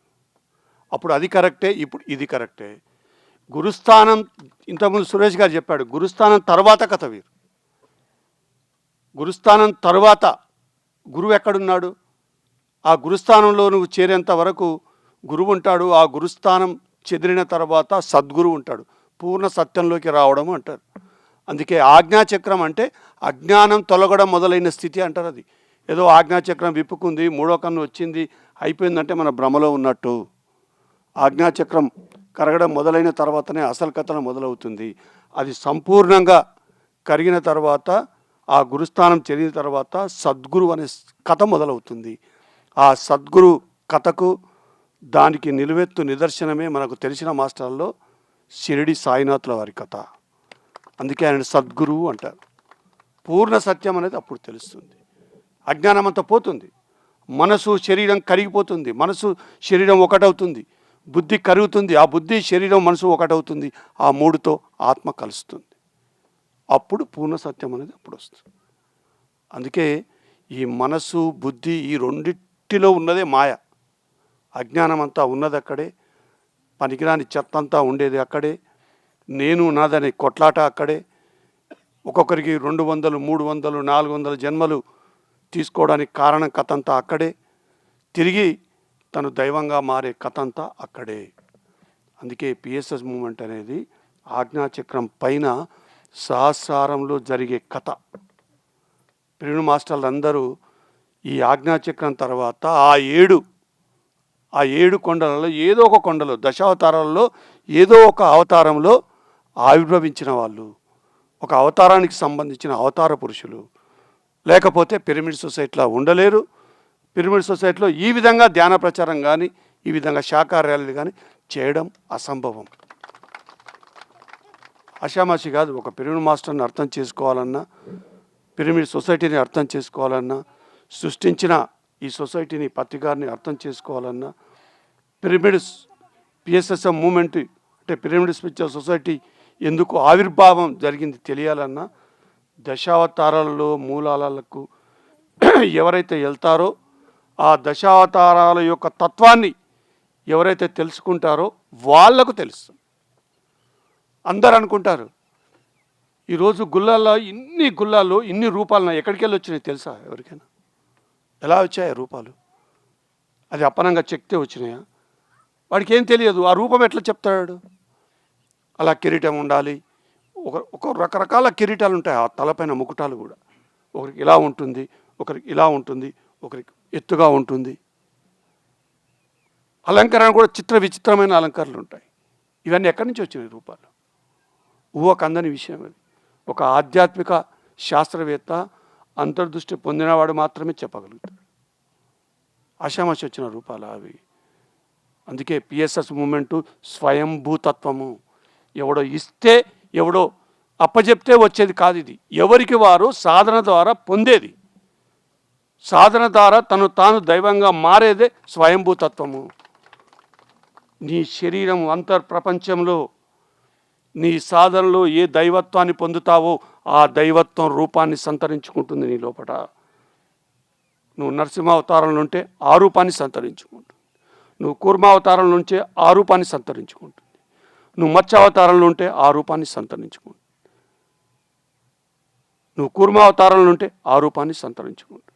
అప్పుడు అది కరెక్టే, ఇప్పుడు ఇది కరెక్టే. గురుస్థానం ఇంతకుముందు సురేష్ గారు చెప్పాడు, గురుస్థానం తర్వాత కథ వీరు. గురుస్థానం తర్వాత గురువు ఎక్కడున్నాడు? ఆ గురుస్థానంలో నువ్వు చేరేంత వరకు గురువు ఉంటాడు. ఆ గురుస్థానం చెదిరిన తర్వాత సద్గురువు ఉంటాడు. పూర్ణ సత్యంలోకి రావడం అంటారు. అందుకే ఆజ్ఞాచక్రం అంటే అజ్ఞానం తొలగడం మొదలైన స్థితి అంటారు. అది ఏదో ఆజ్ఞాచక్రం విప్పుకుంది, 3వ కన్ను వచ్చింది, అయిపోయిందంటే మన భ్రమలో ఉన్నట్టు. ఆజ్ఞాచక్రం కరగడం మొదలైన తర్వాతనే అసలు కథనం మొదలవుతుంది. అది సంపూర్ణంగా కరిగిన తర్వాత, ఆ గురుస్థానం చెరిగిన తర్వాత సద్గురు అనే కథ మొదలవుతుంది. ఆ సద్గురు కథకు దానికి నిలువెత్తు నిదర్శనమే మనకు తెలిసిన మాస్టర్లలో షిరిడి సాయినాథుల వారి కథ. అందుకే ఆయన సద్గురువు అంటారు. పూర్ణ సత్యం అనేది అప్పుడు తెలుస్తుంది. అజ్ఞానం అంతా పోతుంది, మనసు శరీరం కరిగిపోతుంది, మనసు శరీరం ఒకటవుతుంది, బుద్ధి కరుగుతుంది, ఆ బుద్ధి శరీరం మనసు ఒకటవుతుంది, ఆ 3తో ఆత్మ కలుస్తుంది. అప్పుడు పూర్ణ సత్యం అనేది అప్పుడు వస్తుంది. అందుకే ఈ మనసు బుద్ధి ఈ రెండిటిలో ఉన్నదే మాయ. అజ్ఞానం అంతా ఉన్నది అక్కడే, పనికిరాని చెత్త అంతా ఉండేది అక్కడే, నేను నాదనే కొట్లాట అక్కడే. ఒక్కొక్కరికి 200, 300, 400 జన్మలు తీసుకోవడానికి కారణం కథ అంతా అక్కడే. తిరిగి తను దైవంగా మారే కథ అంతా అక్కడే. అందుకే పిఎస్ఎస్ మూమెంట్ అనేది ఆజ్ఞాచక్రం పైన సహస్రారంలో జరిగే కథ. పిరమిడ్ మాస్టర్లు అందరూ ఈ ఆజ్ఞాచక్రం తర్వాత ఆ 7 కొండలలో ఏదో ఒక కొండలో, దశావతారాలలో ఏదో ఒక అవతారంలో ఆవిర్భవించిన వాళ్ళు, ఒక అవతారానికి సంబంధించిన అవతార పురుషులు. లేకపోతే పిరమిడ్ సొసైటీలో ఉండలేరు. పిరమిడ్ సొసైటీలో ఈ విధంగా ధ్యాన ప్రచారం కానీ, ఈ విధంగా శాఖా ర్యాలీలు కానీ చేయడం అసంభవం. ఆషామాషి కాదు. ఒక పిరమిడ్ మాస్టర్ని అర్థం చేసుకోవాలన్నా, పిరమిడ్ సొసైటీని అర్థం చేసుకోవాలన్నా, సృష్టించిన ఈ సొసైటీని పత్రికారిని అర్థం చేసుకోవాలన్నా, పిరమిడ్స్ పిఎస్ఎస్ఎం మూమెంట్ అంటే పిరమిడ్ స్పిరిచువల్ సొసైటీ ఎందుకు ఆవిర్భావం జరిగింది తెలియాలన్నా, దశావతారాలలో మూలాలకు ఎవరైతే వెళ్తారో, ఆ దశావతారాల యొక్క తత్వాన్ని ఎవరైతే తెలుసుకుంటారో వాళ్లకు తెలుస్తుంది. అందరు అనుకుంటారు ఈరోజు గుళ్ళల్లో ఇన్ని రూపాలు ఎక్కడికి వెళ్ళి వచ్చినాయి తెలుసా ఎవరికైనా? ఎలా వచ్చాయి రూపాలు? అది అప్పనంగా చెక్తే వచ్చినాయా? వాడికి ఏం తెలియదు. ఆ రూపం ఎట్లా చెప్తాడు? అలా కిరీటం ఉండాలి, ఒక రకరకాల కిరీటాలు ఉంటాయి. ఆ తలపైన ముకుటాలు కూడా ఒకరికి ఇలా ఉంటుంది, ఒకరికి ఇలా ఉంటుంది, ఒకరికి ఎత్తుగా ఉంటుంది. అలంకరణ కూడా చిత్ర విచిత్రమైన అలంకరణలు ఉంటాయి. ఇవన్నీ ఎక్కడి నుంచి వచ్చినాయి రూపాలు? ఊహకు అందని విషయం అది. ఒక ఆధ్యాత్మిక శాస్త్రవేత్త అంతర్దృష్టి పొందినవాడు మాత్రమే చెప్పగలుగుతాడు. ఆషామాషి వచ్చిన రూపాలు అవి. అందుకే పిఎస్ఎస్ మూమెంటు స్వయంభూతత్వము. ఎవడో ఇస్తే ఎవడో అప్పచెప్తే వచ్చేది కాదు. ఇది ఎవరికి వారు సాధన ద్వారా పొందేది. సాధన ద్వారా తను తాను దైవంగా మారేదే స్వయంభూతత్వము. నీ శరీరం అంతర్ప్రపంచంలో నీ సాధనలో ఏ దైవత్వాన్ని పొందుతావో ఆ దైవత్వం రూపాన్ని సంతరించుకుంటుంది నీ లోపల. నువ్వు నరసింహావతారంలో ఉంటే ఆ రూపాన్ని సంతరించుకుంటుంది. నువ్వు కూర్మావతారంలో ఉంటే ఆ రూపాన్ని సంతరించుకుంటుంది. నువ్వు మత్స్యావతారంలో ఉంటే ఆ రూపాన్ని సంతరించుకుంటుంది. నువ్వు కూర్మావతారంలో ఉంటే ఆ రూపాన్ని సంతరించుకుంటుంది.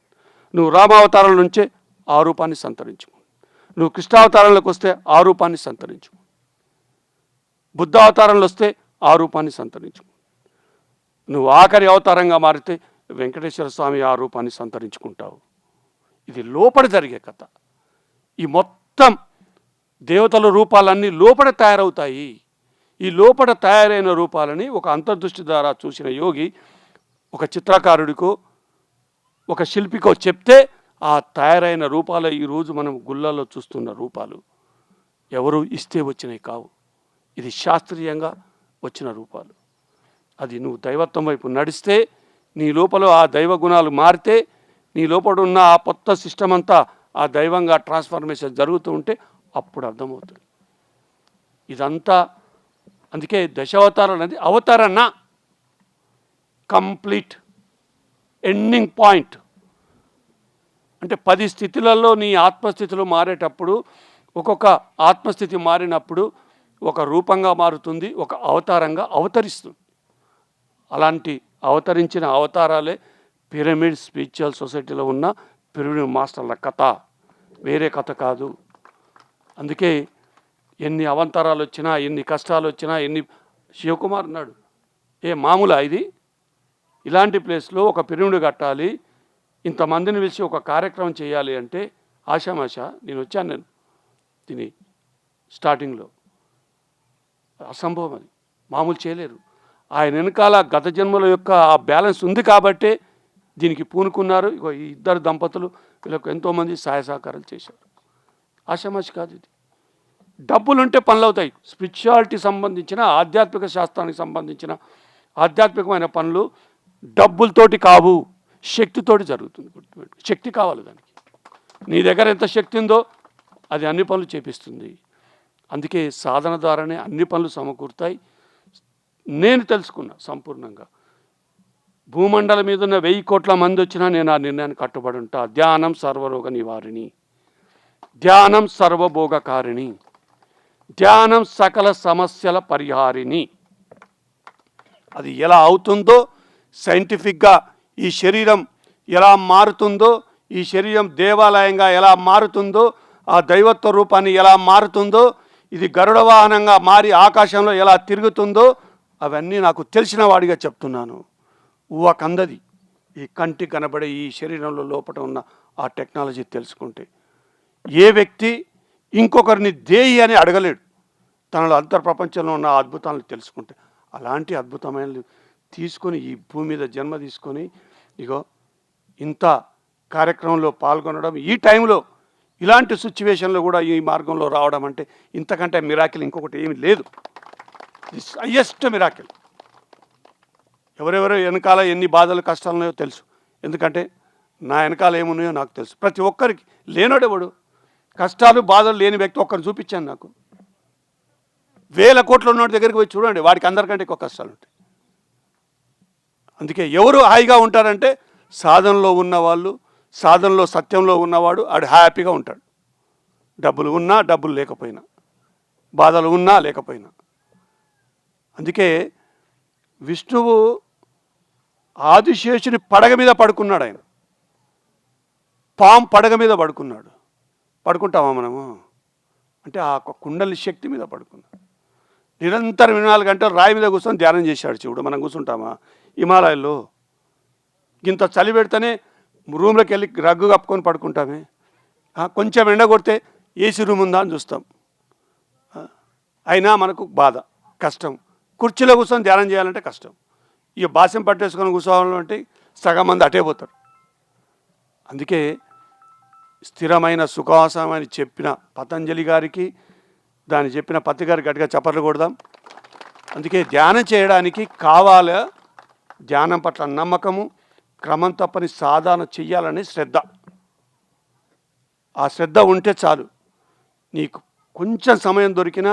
నువ్వు రామావతారంలో నుంచే ఆ రూపాన్ని సంతరించుకుంటుంది. నువ్వు కృష్ణావతారంలోకి వస్తే ఆ రూపాన్ని సంతరించుకుంటుంది. బుద్ధావతారంలో వస్తే ఆ రూపాన్ని సంతరించుకుంటుంది. నువ్వు ఆఖరి అవతారంగా మారితే వెంకటేశ్వర స్వామి ఆ రూపాన్ని సంతరించుకుంటావు. ఇది లోపల జరిగే కథ. ఈ మొత్తం దేవతల రూపాలన్నీ లోపల తయారవుతాయి. ఈ లోపల తయారైన రూపాలని ఒక అంతర్దృష్టి ద్వారా చూసిన యోగి ఒక చిత్రకారుడికో ఒక శిల్పికో చెప్తే ఆ తయారైన రూపాలు ఈరోజు మనం గుళ్ళల్లో చూస్తున్న రూపాలు ఎవరు ఇస్తే వచ్చినవి కావు. ఇది శాస్త్రీయంగా వచ్చిన రూపాలు. అది నువ్వు దైవత్వం వైపు నడిస్తే నీ లోపల ఆ దైవ గుణాలు మారితే నీ లోపల ఉన్న ఆ కొత్త సిస్టమ్ అంతా ఆ దైవంగా ట్రాన్స్ఫర్మేషన్ జరుగుతూ ఉంటే అప్పుడు అర్థమవుతుంది. ఇదంతా అందుకే దశావతారం అనేది అవతరణ, కంప్లీట్ ఎండింగ్ పాయింట్. అంటే 10 స్థితులలో నీ ఆత్మస్థితిలో మారేటప్పుడు ఒక్కొక్క ఆత్మస్థితి మారినప్పుడు ఒక రూపంగా మారుతుంది, ఒక అవతారంగా అవతరిస్తుంది. అలాంటి అవతరించిన అవతారాలే పిరమిడ్ స్పిరిచువల్ సొసైటీలో ఉన్న పిరమిడ్ మాస్టర్ల కథ, వేరే కథ కాదు. అందుకే ఎన్ని అవంతరాలు వచ్చినా, ఎన్ని కష్టాలు వచ్చినా, శివకుమార్ అన్నాడు, మామూలా ఇది? ఇలాంటి ప్లేస్లో ఒక పిరమిడ్ కట్టాలి, ఇంతమందిని పిలిచి ఒక కార్యక్రమం చేయాలి అంటే ఆషామాష. నేను వచ్చాను దీని స్టార్టింగ్లో, అసంభవం. అది మామూలు చేయలేరు. ఆయన వెనకాల గత జన్మల యొక్క ఆ బ్యాలెన్స్ ఉంది కాబట్టే దీనికి పూనుకున్నారు. ఇగో ఈ ఇద్దరు దంపతులు వీళ్ళకు ఎంతోమంది సహాయ సహకారాలు చేశారు. ఆషామాషి కాదు ఇది. డబ్బులుంటే పనులు అవుతాయి. స్పిరిచువాలిటీ సంబంధించిన, ఆధ్యాత్మిక శాస్త్రానికి సంబంధించిన ఆధ్యాత్మికమైన పనులు డబ్బులతోటి కావు, శక్తితోటి జరుగుతుంది. శక్తి కావాలి దానికి. నీ దగ్గర ఎంత శక్తి ఉందో అది అన్ని పనులు చేపిస్తుంది. అందుకే సాధన ద్వారానే అన్ని పనులు సమకూరుతాయి. నేను తెలుసుకున్నా సంపూర్ణంగా. భూమండలం మీద ఉన్న 1000 కోట్ల మంది వచ్చినా నేను ఆ నిర్ణయాన్ని కట్టుబడి ఉంటా. ధ్యానం సర్వరోగ నివారిణి, ధ్యానం సర్వభోగకారిణి, ధ్యానం సకల సమస్యల పరిహారిణి. అది ఎలా అవుతుందో సైంటిఫిక్గా, ఈ శరీరం ఎలా మారుతుందో, ఈ శరీరం దేవాలయంగా ఎలా మారుతుందో, ఆ దైవత్వ రూపాన్ని ఎలా మారుతుందో, ఇది గరుడ వాహనంగా మారి ఆకాశంలో ఎలా తిరుగుతుందో అవన్నీ నాకు తెలిసిన వాడిగా చెప్తున్నాను. ఊహకందది ఈ కంటి కనబడే ఈ శరీరంలో లోపల ఉన్న ఆ టెక్నాలజీ తెలుసుకుంటే ఏ వ్యక్తి ఇంకొకరిని దేయి అని అడగలేడు. తనలో అంతర్ప్రపంచంలో ఉన్న అద్భుతాలను తెలుసుకుంటే అలాంటి అద్భుతమైన తీసుకొని ఈ భూమి మీద జన్మ తీసుకొని ఇగో ఇంత కార్యక్రమంలో పాల్గొనడం, ఈ టైంలో ఇలాంటి సిచ్యువేషన్లో కూడా ఈ మార్గంలో రావడం అంటే ఇంతకంటే మిరాకిల్ ఇంకొకటి ఏమీ లేదు. This highest miracle. ఎవరెవరో వెనకాల ఎన్ని బాధలు కష్టాలు ఉన్నాయో తెలుసు. ఎందుకంటే నా వెనకాల ఏమున్నాయో నాకు తెలుసు. ప్రతి ఒక్కరికి లేనోడెవడు కష్టాలు బాధలు లేని వ్యక్తి ఒక్కరిని చూపించాను నాకు. 1000 కోట్లు ఉన్నోడి దగ్గరికి పోయి చూడండి, వాడికి అందరికంటే ఎక్కువ కష్టాలు ఉంటాయి. అందుకే ఎవరు హాయిగా ఉంటారంటే సాధనలో ఉన్నవాళ్ళు, సాధనలో సత్యంలో ఉన్నవాడు ఆడు హ్యాపీగా ఉంటాడు. డబ్బులు ఉన్నా డబ్బులు లేకపోయినా, బాధలు ఉన్నా లేకపోయినా. అందుకే విష్ణువు ఆదిశేషుని పడగ మీద పడుకున్నాడు. ఆయన పాము పడగ మీద పడుకున్నాడు. పడుకుంటామా మనము? అంటే ఆ కుండలి శక్తి మీద పడుకున్నాడు. నిరంతరం 24 గంటలు రాయి మీద కూర్చొని ధ్యానం చేశాడు శివుడు. మనం కూర్చుంటామా? హిమాలయాల్లో ఇంత చలి పెడితేనే రూమ్లోకి వెళ్ళి రగ్గు కప్పుకొని పడుకుంటామే. కొంచెం ఎండ కొడితే ఏసీ రూమ్ ఉందా అని చూస్తాం. అయినా మనకు బాధ, కష్టం. కుర్చీలో కూర్చొని ధ్యానం చేయాలంటే కష్టం. ఇక బాస్యం పట్టేసుకొని కూర్చోవాలంటే సగం మంది అటే పోతారు. అందుకే స్థిరమైన సుఖాసం అని చెప్పిన పతంజలి గారికి, దాన్ని చెప్పిన పత్తి గారికి గట్టిగా చప్పట్లు కొడదాం. అందుకే ధ్యానం చేయడానికి కావాలా ధ్యానం పట్ల నమ్మకము, క్రమం తప్పని సాధన చెయ్యాలనే శ్రద్ధ. ఆ శ్రద్ధ ఉంటే చాలు. నీకు కొంచెం సమయం దొరికినా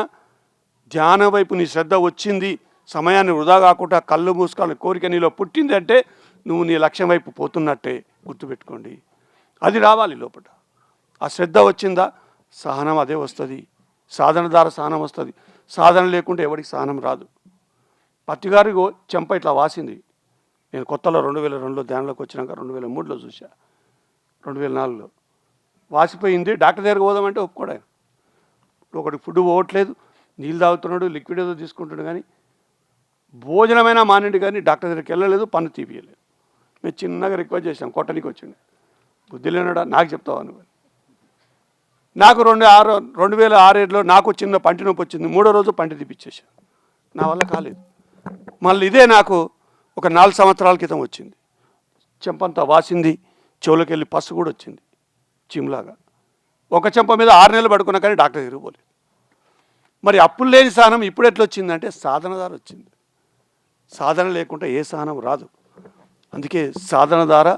ధ్యానం వైపు నీ శ్రద్ధ వచ్చింది, సమయాన్ని వృధా కాకుండా కళ్ళు మూసుకోవాలని కోరిక నీలో పుట్టింది అంటే నువ్వు నీ లక్ష్యం వైపు పోతున్నట్టే గుర్తుపెట్టుకోండి. అది రావాలి లోపల. ఆ శ్రద్ధ వచ్చిందా సహనం అదే వస్తుంది. సాధన ద్వారా సహనం వస్తుంది. సాధన లేకుంటే ఎవరికి సహనం రాదు. పత్తిగారి చెంప ఇట్లా వాసింది. నేను కొత్తలో 2002లో ధ్యానంలోకి వచ్చినాక 2003లో చూసా, 2004లో వాసిపోయింది. డాక్టర్ దగ్గరకు పోదామంటే ఒప్పుకోడాను. ఒకటి ఫుడ్ పోవట్లేదు, నీళ్ళు తాగుతున్నాడు, లిక్విడ్ ఏదో తీసుకుంటున్నాడు, కానీ భోజనమైనా మానేడు, కానీ డాక్టర్ దగ్గరికి వెళ్ళలేదు, పన్ను తీపియలేదు. మేము చిన్నగా రిక్వెస్ట్ చేసాం, కొట్టనికి వచ్చింది. బుద్ధి లేనాడా నాకు చెప్తావా నువ్వు? నాకు 2006-7లో నాకు చిన్న పంటి నొప్పి వచ్చింది. 3వ రోజు పంటి తీపిచ్చేసాను, నా వల్ల కాలేదు. మళ్ళీ ఇదే నాకు ఒక 4 సంవత్సరాల క్రితం వచ్చింది. చెంపంతా వాసింది, చెవులోకి వెళ్ళి పసు కూడా వచ్చింది చిమ్లాగా. ఒక చెంప మీద 6 నెలలు పడుకున్నా కానీ డాక్టర్ దగ్గరికి పోలేదు. మరి అప్పులు లేని సహనం ఇప్పుడు ఎట్లా వచ్చిందంటే సాధన ద్వారా వచ్చింది. సాధన లేకుండా ఏ సహనం రాదు. అందుకే సాధన ద్వారా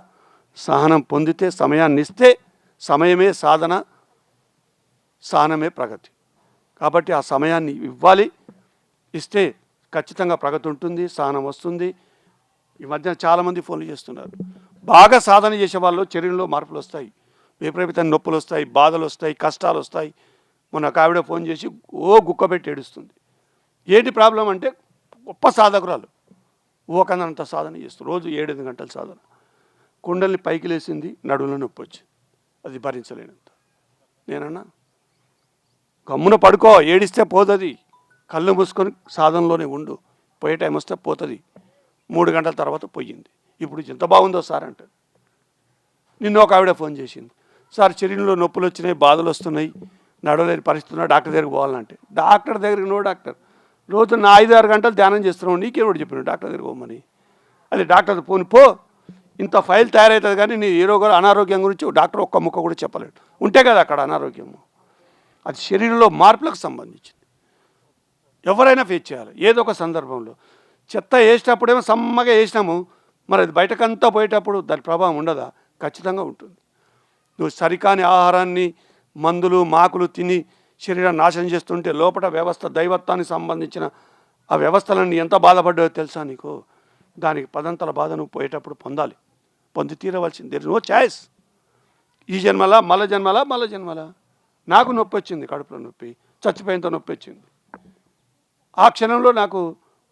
సహనం పొందితే, సమయాన్ని ఇస్తే సమయమే సాధన, సహనమే ప్రగతి. కాబట్టి ఆ సమయాన్ని ఇవ్వాలి, ఇస్తే ఖచ్చితంగా ప్రగతి ఉంటుంది, సహనం వస్తుంది. ఈ మధ్యన చాలామంది ఫోన్లు చేస్తున్నారు. బాగా సాధన చేసే వాళ్ళు శరీరంలో మార్పులు వస్తాయి, విపరీతమైన నొప్పులు వస్తాయి, బాధలు వస్తాయి, కష్టాలు వస్తాయి. మొన్న ఒక ఆవిడ ఫోన్ చేసి గుక్క పెట్టి ఏడుస్తుంది. ఏంటి ప్రాబ్లం అంటే గొప్ప సాధకురాలు, ఊకందంత సాధన చేస్తుంది, రోజు 7-8 గంటల సాధన. కుండల్ని పైకి లేసింది, నడువులో నొప్పి వచ్చింది, అది భరించలేనంత. నేనన్నా గమ్మున పడుకో, ఏడిస్తే పోతుంది, కళ్ళు మూసుకొని సాధనలోనే ఉండు, పోయే టైం వస్తే పోతుంది. 3 గంటల తర్వాత పోయింది. ఇప్పుడు ఎంత బాగుందో సార్ అంటే. నిన్న ఒక ఆవిడ ఫోన్ చేసింది, సార్ శరీరంలో నొప్పులు వచ్చినాయి, బాధలు వస్తున్నాయి, నడవలేని పరిస్థితున్నా, డాక్టర్ దగ్గరికి పోవాలంటే. డాక్టర్ దగ్గరికి నో డాక్టర్, రోజు నా 5-6 గంటలు ధ్యానం చేస్తున్నావు, నీకేమో చెప్పినావు డాక్టర్ దగ్గరికి పోమని. అది డాక్టర్ పోని పో, ఇంత ఫైల్ తయారవుతుంది, కానీ నీ ఏ రోగం అనారోగ్యం గురించి డాక్టర్ ఒక్క ముక్క కూడా చెప్పలేడు. ఉంటే కదా అక్కడ అనారోగ్యము. అది శరీరంలో మార్పులకు సంబంధించింది. ఎవరైనా ఫేస్ చేయాలి ఏదో ఒక సందర్భంలో. చెత్త వేసేటప్పుడేమో సమ్మగా వేసినాము, మరి అది బయటకంతా పోయేటప్పుడు దాని ప్రభావం ఉండదా? ఖచ్చితంగా ఉంటుంది. నువ్వు సరికాని ఆహారాన్ని, మందులు, మాకులు తిని శరీరాన్ని నాశనం చేస్తుంటే లోపల వ్యవస్థ, దైవత్వానికి సంబంధించిన ఆ వ్యవస్థలన్నీ ఎంత బాధపడ్డాయో తెలుసా నీకు? దానికి పదంతల బాధ నువ్వు పోయేటప్పుడు పొందాలి, పొంది తీరవలసింది. No choice. ఈ జన్మలా, మళ్ళా జన్మలా, మళ్ళా జన్మలా. నాకు నొప్పి వచ్చింది, కడుపులో నొప్పి, చచ్చిపోయేంత నొప్పి వచ్చింది. ఆ క్షణంలో నాకు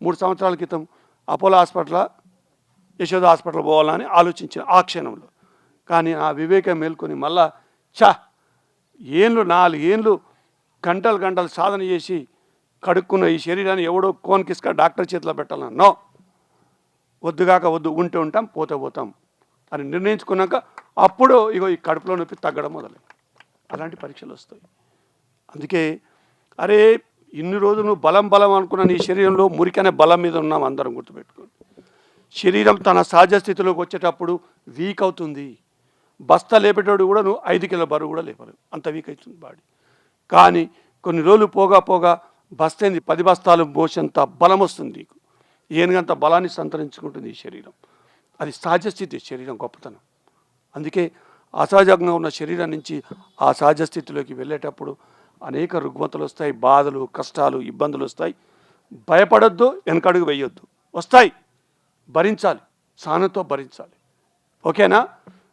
3 సంవత్సరాల క్రితం అపోలో హాస్పిటల్, యశోద హాస్పిటల్ పోవాలని ఆలోచించిన ఆ క్షణంలో. కానీ ఆ వివేకం మేల్కొని మళ్ళా 4 ఏళ్ళు గంటలు సాధన చేసి కడుక్కున్న ఈ శరీరాన్ని ఎవడో కోన్కిస్క డాక్టర్ చేతిలో పెట్టాలన్నా నో, వద్దుగాక వద్దు, ఉంటే ఉంటాం, పోతే పోతాం అని నిర్ణయించుకున్నాక అప్పుడు ఇగో ఈ కడుపులో నొప్పి తగ్గడం మొదలైంది. అలాంటి పరీక్షలు వస్తాయి. అందుకే అరే ఇన్ని రోజులు నువ్వు బలం అనుకున్న నీ శరీరంలో మురికనే బలం మీద ఉన్నాం అందరం గుర్తుపెట్టుకోండి. శరీరం తన సహజ స్థితిలోకి వచ్చేటప్పుడు వీక్ అవుతుంది. బస్తా లేపేటోడు కూడా నువ్వు 5 కిలోల బరువు కూడా లేపరు, అంత వీక్ అవుతుంది బాడీ. కానీ కొన్ని రోజులు పోగా బస్తైంది 10 బస్తాలు మోసేంత బలం వస్తుంది నీకు. ఏనుగంత బలాన్ని సంతరించుకుంటుంది ఈ శరీరం. అది సహజ స్థితి, శరీరం గొప్పతనం. అందుకే అసహజంగా ఉన్న శరీరం నుంచి ఆ సహజ స్థితిలోకి వెళ్ళేటప్పుడు అనేక రుగ్మతలు వస్తాయి, బాధలు, కష్టాలు, ఇబ్బందులు వస్తాయి. భయపడొద్దు, వెనకడుగు వేయొద్దు, వస్తాయి, భరించాలి, సహనంతో భరించాలి. ఓకేనా?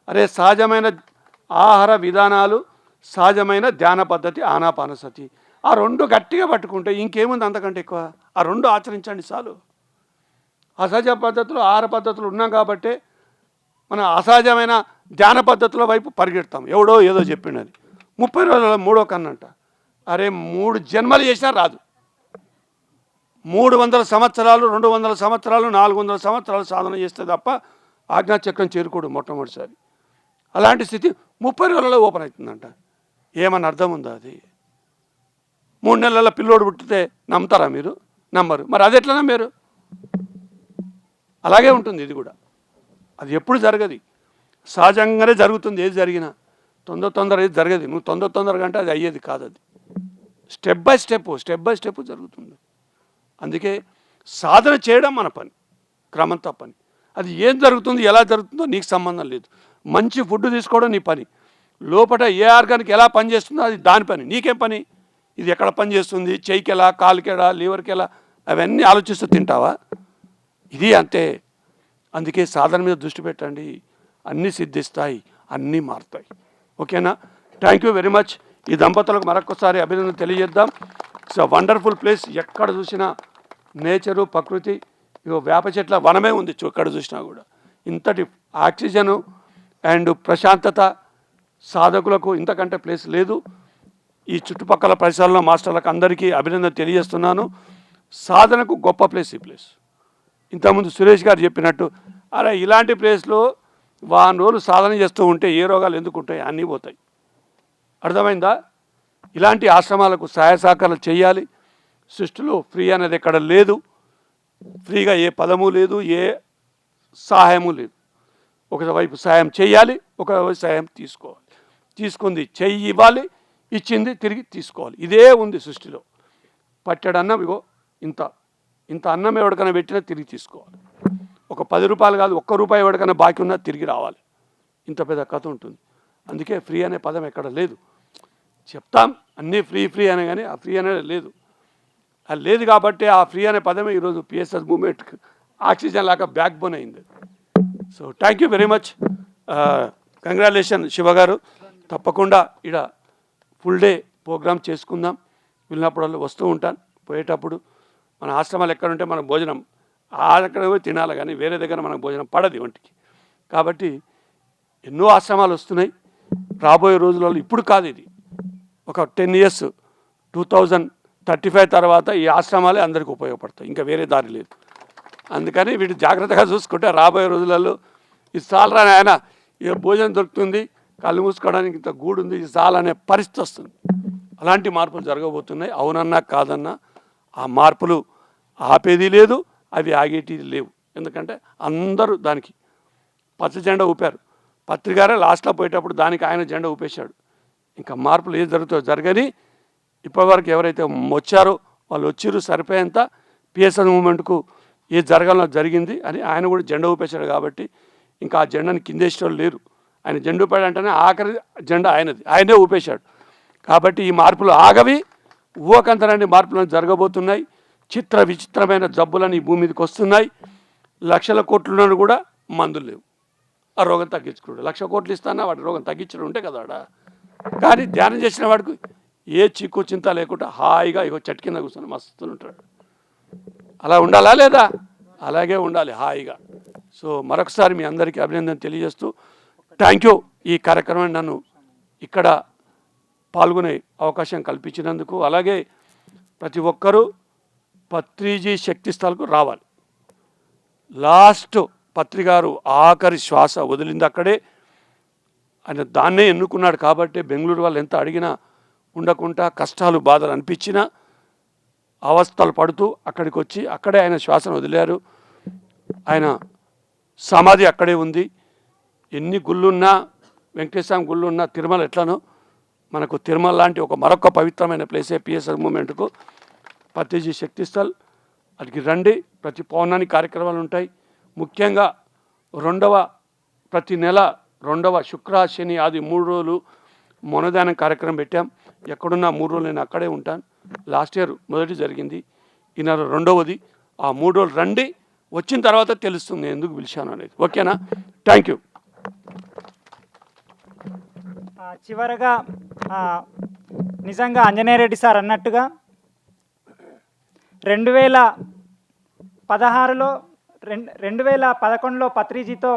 అరే సహజమైన ఆహార విధానాలు, సహజమైన ధ్యాన పద్ధతి, ఆనాపానసతి, ఆ 2 గట్టిగా పట్టుకుంటే ఇంకేముంది అంతకంటే ఎక్కువ. ఆ 2 ఆచరించండి చాలు. అసహజ పద్ధతులు, ఆహార పద్ధతులు ఉన్నాం కాబట్టి మన అసహజమైన ధ్యాన పద్ధతుల వైపు పరిగెడతాం. ఎవడో ఏదో చెప్పిండని 30 రోజుల 3వ కన్నంట. అరే 3 జన్మలు చేసినా రాదు. 300 సంవత్సరాలు, 200 సంవత్సరాలు, 400 సంవత్సరాలు సాధన చేస్తే తప్ప ఆజ్ఞాచక్రం చేరుకోడు మొట్టమొదటిసారి. అలాంటి స్థితి 30 రోజులలో ఓపెన్ అవుతుందంట. ఏమన్నా అర్థం ఉందా అది? 3 నెలల పిల్లోడు పుట్టితే నమ్ముతారా మీరు? నమ్మరు. మరి అది ఎట్లా నమ్మారు? అలాగే ఉంటుంది ఇది కూడా. అది ఎప్పుడు జరగదు, సహజంగానే జరుగుతుంది. ఏది జరిగినా తొందర ఏది జరగదు. నువ్వు తొందరగా అంటే అది అయ్యేది కాదు. అది స్టెప్ బై స్టెప్ జరుగుతుంది. అందుకే సాధన చేయడం మన పని, క్రమం తప్పని. అది ఏం జరుగుతుంది, ఎలా జరుగుతుందో నీకు సంబంధం లేదు. మంచి ఫుడ్ తీసుకోవడం నీ పని. లోపల ఏ ఆర్గానికి ఎలా పనిచేస్తుందో అది దాని పని. నీకేం పని? ఇది ఎక్కడ పనిచేస్తుంది, చెయ్యికి ఎలా, కాలుకి ఎలా, లివర్కి ఎలా, అవన్నీ ఆలోచిస్తూ తింటావా? ఇది అంతే. అందుకే సాధన మీద దృష్టి పెట్టండి, అన్నీ సిద్ధిస్తాయి, అన్నీ మారుతాయి. ఓకేనా? Thank you very much. ఈ దంపతులకు మరొకసారి అభినందన తెలియజేద్దాం. It's a wonderful place. ఎక్కడ చూసినా నేచరు, ప్రకృతి. ఇగో వేప చెట్ల వనమే ఉంది ఎక్కడ చూసినా కూడా. ఇంతటి ఆక్సిజను అండ్ ప్రశాంతత సాధకులకు ఇంతకంటే ప్లేస్ లేదు. ఈ చుట్టుపక్కల పరిసరాల్లో మాస్టర్లకు అందరికీ అభినందన తెలియజేస్తున్నాను. సాధనకు గొప్ప ప్లేస్ ఈ ప్లేస్. ఇంతకుముందు సురేష్ గారు చెప్పినట్టు, అరే ఇలాంటి ప్లేస్లో 1 రోజులు సాధన చేస్తూ ఉంటే ఏ రోగాలు ఎందుకు ఉంటాయి? అన్నీ పోతాయి. అర్థమైందా? ఇలాంటి ఆశ్రమాలకు సహాయ సహకారాలు చేయాలి. సృష్టిలో ఫ్రీ అనేది ఎక్కడ లేదు. ఫ్రీగా ఏ పదము లేదు, ఏ సహాయము లేదు. ఒకవైపు సహాయం చేయాలి, ఒకవైపు సహాయం తీసుకోవాలి. తీసుకుంది చెయ్యి ఇవ్వాలి, ఇచ్చింది తిరిగి తీసుకోవాలి. ఇదే ఉంది సృష్టిలో. పట్టెడు అన్నం ఇగో ఇంత అన్నం ఎవరికైనా పెట్టినా తిరిగి తీసుకోవాలి. ఒక 10 రూపాయలు కాదు, 1 రూపాయి ఎవరికైనా బాకీ ఉన్నా తిరిగి రావాలి. ఇంత పెద్ద కథ ఉంటుంది. అందుకే ఫ్రీ అనే పదం ఎక్కడ లేదు. చెప్తాం అన్నీ ఫ్రీ అనే, కానీ ఆ ఫ్రీ అనేది లేదు. అది లేదు కాబట్టి ఆ ఫ్రీ అనే పదమే ఈరోజు పిఎస్ఎస్ మూమెంట్ ఆక్సిజన్ లాగా బ్యాక్ బోన్ అయింది. So thank you very much. Congratulation Shiva గారు. తప్పకుండా ఇక్కడ ఫుల్ డే ప్రోగ్రామ్ చేసుకుందాం. వెళ్ళినప్పుడు వస్తూ ఉంటాను. పోయేటప్పుడు మన ఆశ్రమాలు ఎక్కడుంటే మన భోజనం అక్కడ పోయి తినాలి, కానీ వేరే దగ్గర మనకు భోజనం పడదు వంటికి. కాబట్టి ఎన్నో ఆశ్రమాలు వస్తున్నాయి రాబోయే రోజులలో. ఇప్పుడు కాదు, ఇది ఒక 10 years 2035 తర్వాత ఈ ఆశ్రమాలే అందరికీ ఉపయోగపడతాయి. ఇంకా వేరే దారి లేదు. అందుకని వీటి జాగ్రత్తగా చూసుకుంటే రాబోయే రోజులలో ఈ సాలరా ఆయన ఏ భోజనం దొరుకుతుంది, కళ్ళు మూసుకోవడానికి ఇంత గూడు ఉంది, ఈ సాల్ అనే పరిస్థితి వస్తుంది. అలాంటి మార్పులు జరగబోతున్నాయి. అవునన్నా కాదన్నా ఆ మార్పులు ఆపేది లేదు, అవి ఆగేటిది లేవు. ఎందుకంటే అందరూ దానికి పచ్చ జెండా ఊపారు. పత్రికారే లాస్ట్లో పోయేటప్పుడు దానికి ఆయన జెండా ఊపేశాడు. ఇంకా మార్పులు ఏది జరుగుతుందో జరగని. ఇప్పటివరకు ఎవరైతే వచ్చారో వాళ్ళు వచ్చిర్రు, సరిపోయేంత పిఎస్ఎస్ మూమెంట్కు ఏది జరగాలో జరిగింది అని ఆయన కూడా జెండా ఊపేశాడు. కాబట్టి ఇంకా ఆ జెండాని కిందేసేవాళ్ళు లేరు. ఆయన జెండా ఊపాడంటేనే ఆఖరి జెండా ఆయనది, ఆయనే ఊపేశాడు. కాబట్టి ఈ మార్పులు ఆగవి. ఊహకంతరాని మార్పులను జరగబోతున్నాయి. చిత్ర విచిత్రమైన జబ్బులని ఈ భూమి మీదకి వస్తున్నాయి. లక్షల కోట్లున్నాను కూడా మందులు లేవు. ఆ రోగం తగ్గించుకోడు. 1,00,000 కోట్లు ఇస్తానా వాడి రోగం తగ్గించడం ఉంటే కదా వాడ. కానీ ధ్యానం చేసిన వాడికి ఏ చిక్కు చింత లేకుండా హాయిగా ఇగో చెట్టు కింద కూర్చొని మస్తు ఉంటాడు. అలా ఉండాలా లేదా? అలాగే ఉండాలి హాయిగా. సో మరొకసారి మీ అందరికీ అభినందన తెలియజేస్తూ థ్యాంక్ యూ. ఈ కార్యక్రమాన్ని నన్ను ఇక్కడ పాల్గొనే అవకాశం కల్పించినందుకు. అలాగే ప్రతి ఒక్కరూ పత్రిజీ శక్తి స్థల్కు రావాలి. లాస్ట్ పత్రికారు ఆఖరి శ్వాస వదిలింది అక్కడే. ఆయన దాన్నే ఎన్నుకున్నాడు. కాబట్టి బెంగళూరు వాళ్ళు ఎంత అడిగినా ఉండకుండా కష్టాలు బాధలు అనిపించినా అవస్థలు పడుతూ అక్కడికి వచ్చి అక్కడే ఆయన శ్వాసను వదిలారు. ఆయన సమాధి అక్కడే ఉంది. ఎన్ని గుళ్ళున్నా, వెంకటేశ్వర గుళ్ళున్నా, తిరుమల ఎట్లనో మనకు తిరుమల లాంటి మరొక పవిత్రమైన ప్లేసే పిఎస్ఎస్ మూమెంట్కు పత్రిజీ శక్తి స్థల్. అక్కడికి రండి. ప్రతి పౌర్ణానికి కార్యక్రమాలు ఉంటాయి. ముఖ్యంగా ప్రతి నెల 2వ శుక్ర శని ఆది 3 రోజులు మౌనదానం కార్యక్రమం పెట్టాం. ఎక్కడున్నా 3 రోజులు నేను అక్కడే ఉంటాను. లాస్ట్ ఇయర్ మొదటి జరిగింది, ఈ నెల 2వది. ఆ 3 రోజులు రండి. వచ్చిన తర్వాత తెలుస్తుంది ఎందుకు పిలిచాను అనేది. ఓకేనా? Thank you. చివరగా నిజంగా ఆంజనేయరెడ్డి సార్ అన్నట్టుగా 2016లో 2011లో పత్రిజీతో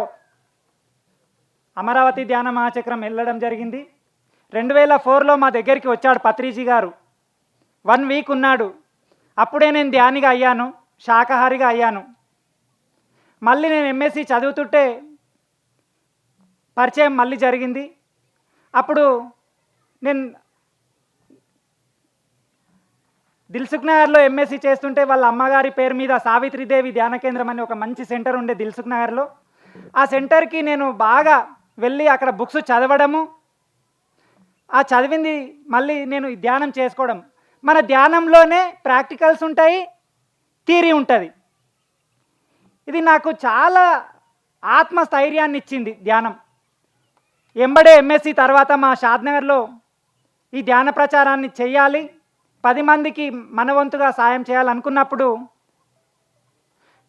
అమరావతి ధ్యాన మహాచక్రం వెళ్ళడం జరిగింది. 2004లో మా దగ్గరికి వచ్చాడు పత్రిజీ గారు. 1 వీక్ ఉన్నాడు. అప్పుడే నేను ధ్యానిగా అయ్యాను, శాకాహారిగా అయ్యాను. మళ్ళీ నేను ఎంఎస్సి చదువుతుంటే పరిచయం మళ్ళీ జరిగింది. అప్పుడు నేను దిల్సుఖ్ నగర్లో ఎంఎస్సి చేస్తుంటే వాళ్ళ అమ్మగారి పేరు మీద సావిత్రిదేవి ధ్యాన కేంద్రం అని ఒక మంచి సెంటర్ ఉండే దిల్సుఖ్ నగర్లో. ఆ సెంటర్కి నేను బాగా వెళ్ళి అక్కడ బుక్స్ చదవడము, ఆ చదివింది మళ్ళీ నేను ధ్యానం చేసుకోవడం. మన ధ్యానంలోనే ప్రాక్టికల్స్ ఉంటాయి, థియరీ ఉంటుంది. ఇది నాకు చాలా ఆత్మస్థైర్యాన్ని ఇచ్చింది ధ్యానం. ఎంబడే ఎంఎస్సి తర్వాత మా షాద్నగర్లో ఈ ధ్యాన ప్రచారాన్ని చేయాలి, 10 మందికి మనవంతుగా సాయం చేయాలనుకున్నప్పుడు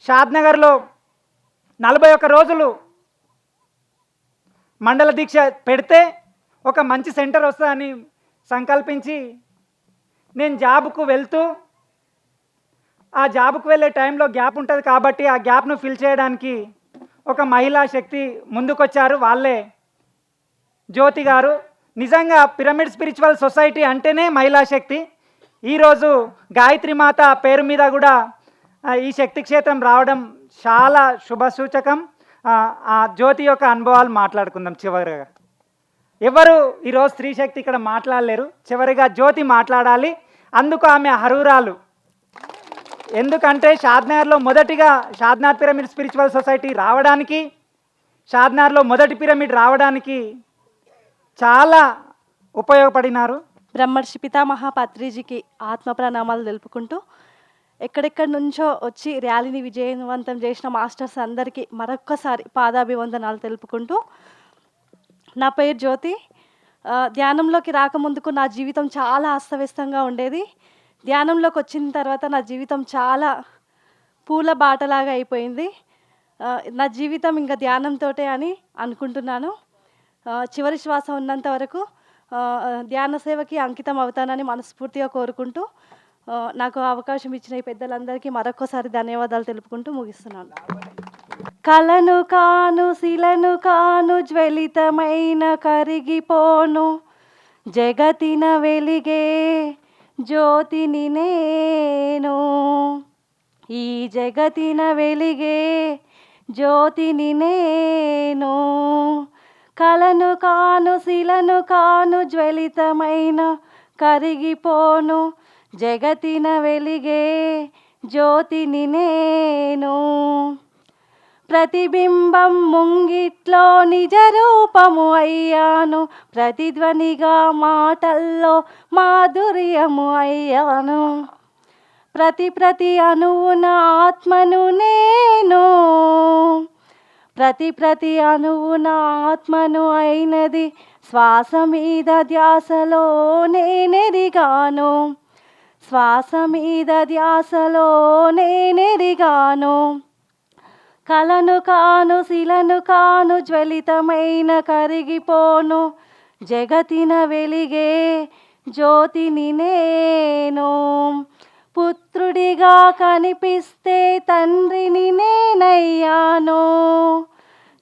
షాద్నగర్లో 41 రోజులు మండల దీక్ష పెడితే ఒక మంచి సెంటర్ వస్తుందని సంకల్పించి నేను జాబ్కు వెళ్తూ, ఆ జాబ్కు వెళ్ళే టైంలో గ్యాప్ ఉంటుంది కాబట్టి ఆ గ్యాప్ను ఫిల్ చేయడానికి ఒక మహిళా శక్తి ముందుకొచ్చారు. వాళ్ళే జ్యోతి గారు. నిజంగా పిరమిడ్ స్పిరిచువల్ సొసైటీ అంటేనే మహిళా శక్తి. ఈరోజు గాయత్రి మాత పేరు మీద కూడా ఈ శక్తి క్షేత్రం రావడం చాలా శుభసూచకం. ఆ జ్యోతి యొక్క అనుభవాలు మాట్లాడుకుందాం. చివరిగా ఎవరు ఈరోజు స్త్రీ శక్తి ఇక్కడ మాట్లాడలేరు, చివరిగా జ్యోతి మాట్లాడాలి. అందుకు ఆమె అర్హురాలు. ఎందుకంటే షాద్నగర్లో మొదటిగా షాద్నగర్ పిరమిడ్ స్పిరిచువల్ సొసైటీ రావడానికి, షాద్నగర్లో మొదటి పిరమిడ్ రావడానికి చాలా ఉపయోగపడినారు. బ్రహ్మర్షి పితామహ పత్రిజీకి ఆత్మ ప్రణామాలు తెలుపుకుంటూ, ఎక్కడెక్కడి నుంచో వచ్చి ర్యాలీని విజయవంతం చేసిన మాస్టర్స్ అందరికీ మరొక్కసారి పాదాభివందనాలు తెలుపుకుంటూ, నా పేరు జ్యోతి. ధ్యానంలోకి రాకముందుకు నా జీవితం చాలా అస్తవ్యస్తంగా ఉండేది. ధ్యానంలోకి వచ్చిన తర్వాత నా జీవితం చాలా పూల బాటలాగా అయిపోయింది. నా జీవితం ఇంకా ధ్యానంతోటే అని అనుకుంటున్నాను. చివరి శ్వాస ఉన్నంత వరకు ధ్యాన సేవకి అంకితం అవుతానని మనస్ఫూర్తిగా కోరుకుంటూ, నాకు అవకాశం ఇచ్చిన ఈ పెద్దలందరికీ మరొకసారి ధన్యవాదాలు తెలుపుకుంటూ ముగిస్తున్నాను. కలను కాను శిలను కాను జ్వలితమైన కరిగిపోను జగతిన వెలిగే జ్యోతిని నేను, ఈ జగతిన వెలిగే జ్యోతిని నేను. కలను కాను శిలను కాను జ్వలితమైన కరిగిపోను జగతిన వెలిగే జ్యోతిని నేను. ప్రతిబింబం ముంగిట్లో నిజ రూపము అయ్యాను, ప్రతిధ్వనిగా మాటల్లో మాధుర్యము అయ్యాను. ప్రతి అణువున ఆత్మను నేను, ప్రతి అణువున ఆత్మను అయినది శ్వాస మీద ధ్యాసలో నేనెరిగాను, శ్వాస మీద ధ్యాసలో నేనెరిగాను. కలను కాను శిలను కాను జ్వలితమైన కరిగిపోను జగతిన వెలిగే జ్యోతిని నేను. పుత్రుడిగా కనిపిస్తే తండ్రిని నేనయ్యాను,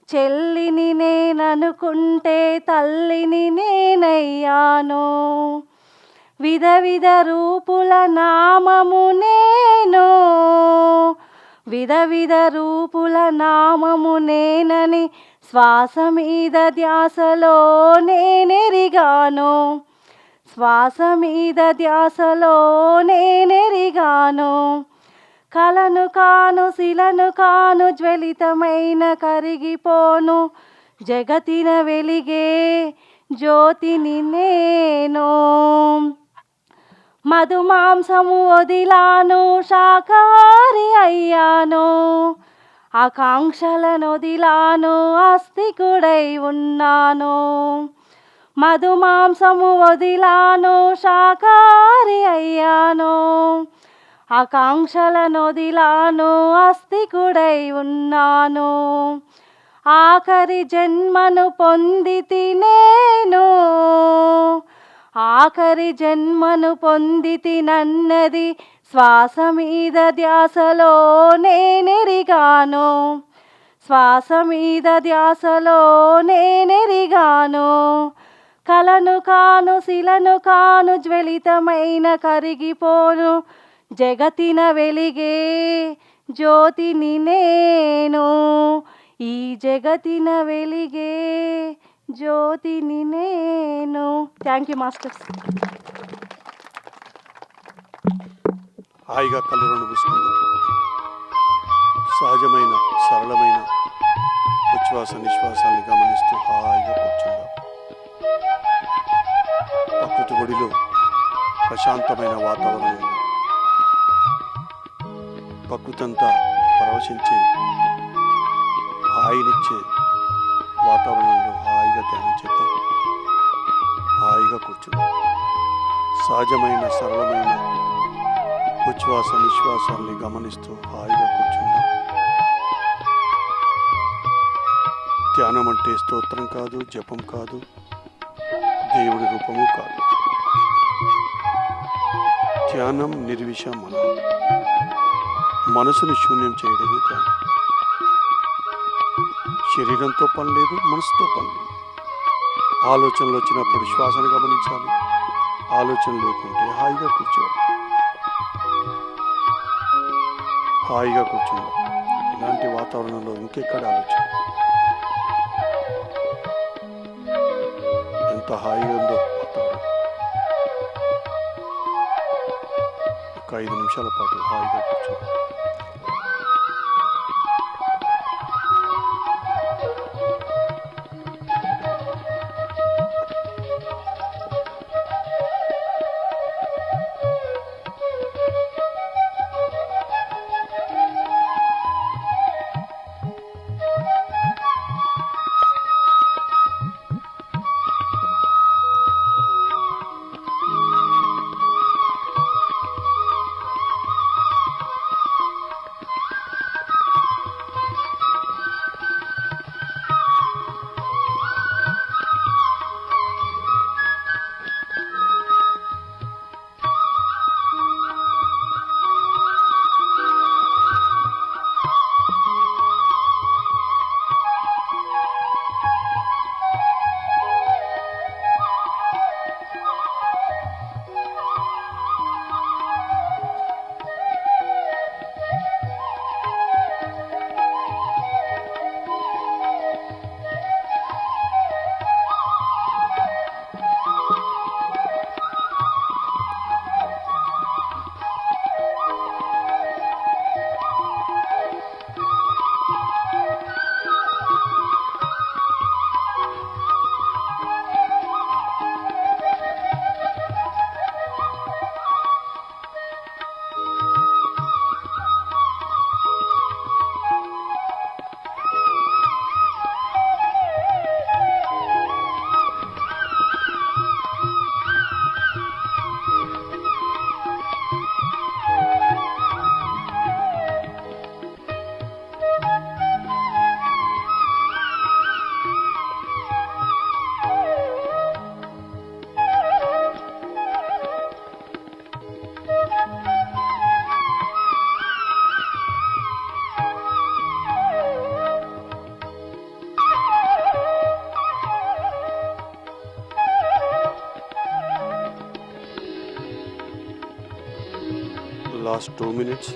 చెల్లిని నేననుకుంటే తల్లిని నేనయ్యాను. విధ రూపుల నామము నేను, విధ రూపుల నామము నేనని శ్వాస మీద ధ్యాసలో నేనెరిగాను, శ్వాస మీద ధ్యాసలో నేనెరిగాను. కలను కాను శిలను కాను జ్వలితమైన కరిగిపోను జగతిన వెలిగే జ్యోతిని నేను. మధుమాంసము వదిలాను శాకాహారి అయ్యాను, ఆకాంక్షలను వదిలాను ఆస్తికుడై ఉన్నాను. మధుమాంసము వదిలాను శాకాహారి అయ్యాను, ఆకాంక్షలను వదిలాను ఆస్తికుడై ఉన్నాను. ఆఖరి జన్మను పొందితి నేను, ఆఖరి జన్మను పొందితి నన్నది శ్వాస మీద ధ్యాసలో నేనెరిగాను, శ్వాస మీద ధ్యాసలో నేనెరిగాను. కలను కాను శిలను కాను జ్వలితమైన కరిగిపోను జగతిన వెలిగే జ్యోతిని నేను, ఈ జగతిన వెలిగే జ్యోతిని నేను. Thank you masters. హాయిగా కళ్ళు రెండు మూసుకుందాం. సహజమైన సరళమైన ఉచ్ఛ్వాస నిశ్వాసాన్ని గమనిస్తూ హాయిగా కూర్చుందాం. ప్రకృతి ఒడిలో ప్రశాంతమైన వాతావరణంలో ప్రకృతి అంతా పరవశించే హాయినిచ్చే వాతావరణంలో హాయిగా ధ్యానం చేద్దాం. హాయిగా కూర్చుందాం. సహజమైన సరళమైన ఉచ్ఛ్వాస నిశ్వాసాల్ని గమనిస్తూ హాయిగా కూర్చుందాం. ధ్యానం అంటే స్తోత్రం కాదు, జపం కాదు, దేవుడి రూపము కాదు. ధ్యానం నిర్విషం మనసుని శూన్యం చేయడమే ధ్యానం. శరీరంతో పని లేదు, మనసుతో పని లేదు. ఆలోచనలు వచ్చినప్పుడు శ్వాసను గమనించాలి. ఆలోచన లేకుంటే హాయిగా కూర్చోవాలి. హాయిగా కూర్చుందాం. ఇలాంటి వాతావరణంలో ఇంకెక్కడ ఆలోచన? ఎంత హాయిగా ఉందో వాతావరణం. ఒక 5 నిమిషాల పాటు హాయిగా కూర్చోండి. Last 2 minutes.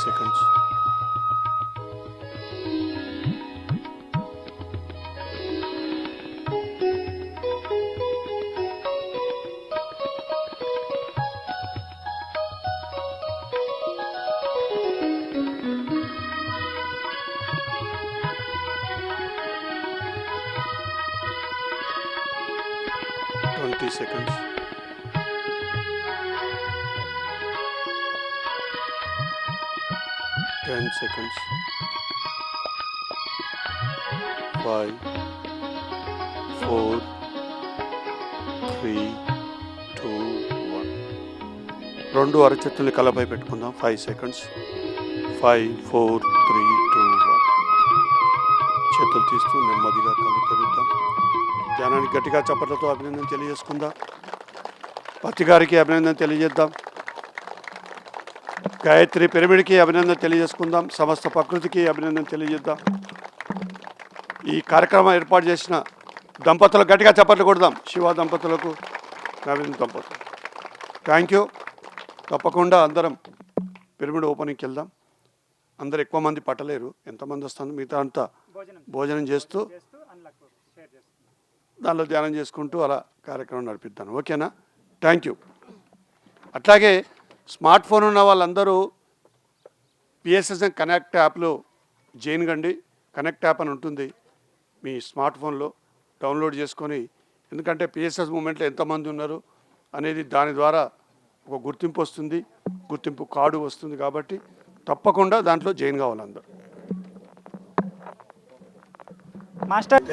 seconds. Seconds. Ten seconds. 5, 4, 3, 2, 1. రెండు అరచేతుల్ని కలపై పెట్టుకుందాం. 5 seconds. 5, 4, 3, 2, 1. చేతులు తీస్తూ నెమ్మదిగా కళ్ళు తెరుద్దాం. ధ్యానానికి గట్టిగా చప్పట్లతో అభినందన తెలియజేసుకుందాం. పత్తి గారికి అభినందన తెలియజేద్దాం. గాయత్రి పిరమిడ్కి అభినందన తెలియజేసుకుందాం. సమస్త ప్రకృతికి అభినందన తెలియజేద్దాం. ఈ కార్యక్రమం ఏర్పాటు చేసిన దంపతులకు గట్టిగా చప్పట్లు కొడదాం. శివ దంపతులకు, నవీన్ దంపతులు, థ్యాంక్ యూ. తప్పకుండా అందరం పిరమిడ్ ఓపెనింగ్కి వెళ్దాం. అందరు ఎక్కువ మంది పట్టలేరు, ఎంతమంది వస్తుంది మిగతా అంతా భోజనం చేస్తూ దానిలో ధ్యానం చేసుకుంటూ అలా కార్యక్రమం నడిపిద్దాను. ఓకేనా? Thank you. అట్లాగే స్మార్ట్ ఫోన్ ఉన్న వాళ్ళందరూ పిఎస్ఎస్ఎం కనెక్ట్ యాప్లో జాయిన్ కండి. కనెక్ట్ యాప్ అని ఉంటుంది, మీ స్మార్ట్ ఫోన్లో డౌన్లోడ్ చేసుకొని, ఎందుకంటే పిఎస్ఎస్ మూమెంట్లో ఎంతమంది ఉన్నారు అనేది దాని ద్వారా ఒక గుర్తింపు వస్తుంది, గుర్తింపు కార్డు వస్తుంది. కాబట్టి తప్పకుండా దాంట్లో జాయిన్ కావాలి అందరూ. మాస్టర్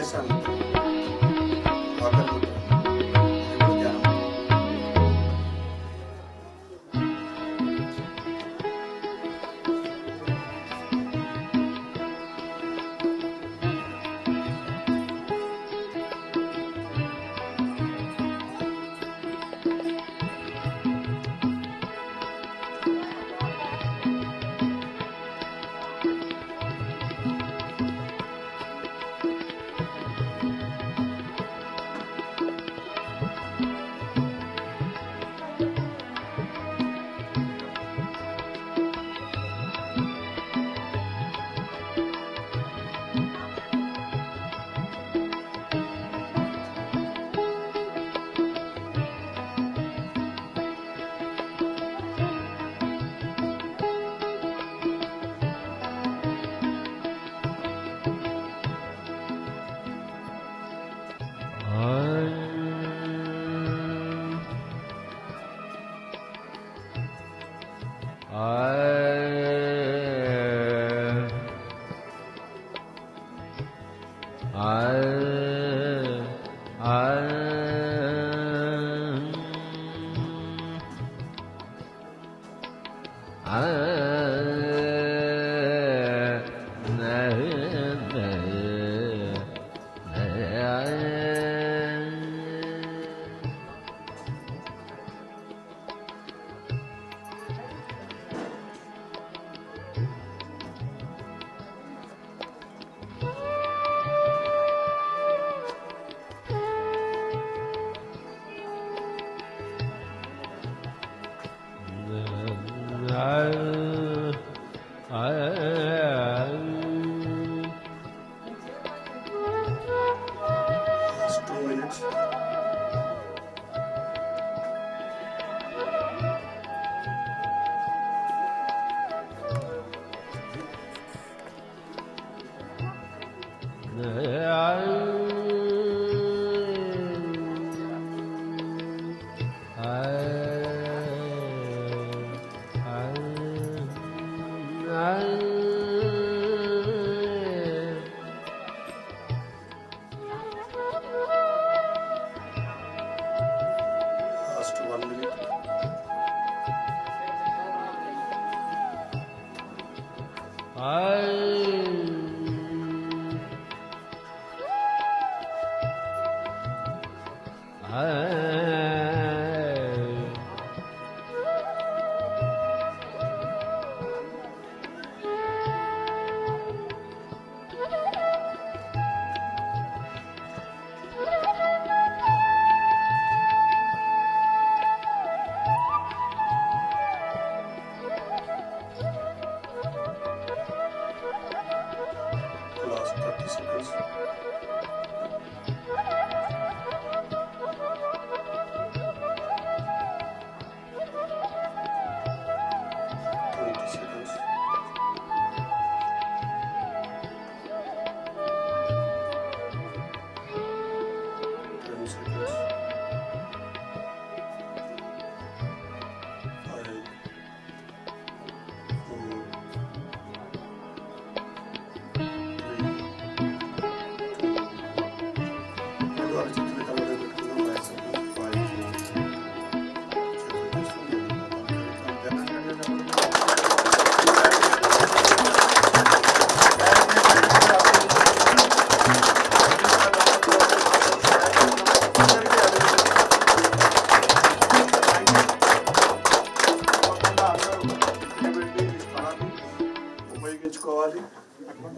కావాలి,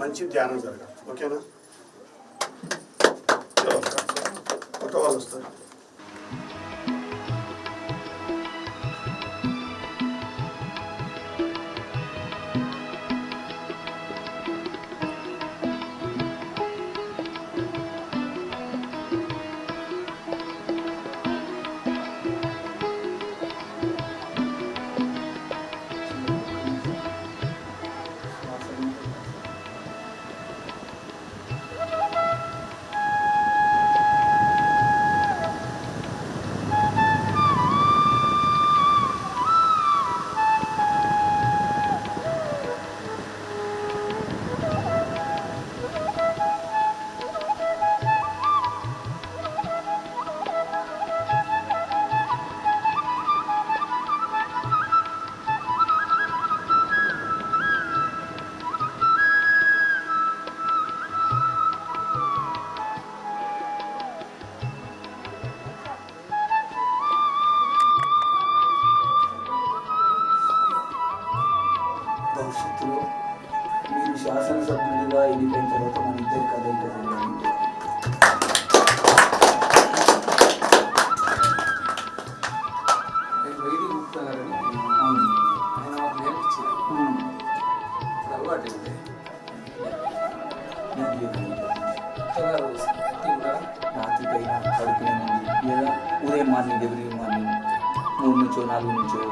మంచి ధ్యానం జరగాలి. ఓకేనా? చలో, కొత్త వాళ్ళు వస్తారు. భవిష్యత్తులో మీరు శాసనసభ్యులుగా ఎన్నికైన తర్వాత మన ఇద్దరి కదలిక జరగాలి. రాత్రికైనా పడుకునే ముందు లేదా ఉదయం మార్నింగ్ ఎవ్రీ మార్నింగ్ 3 నుంచో 4 నుంచో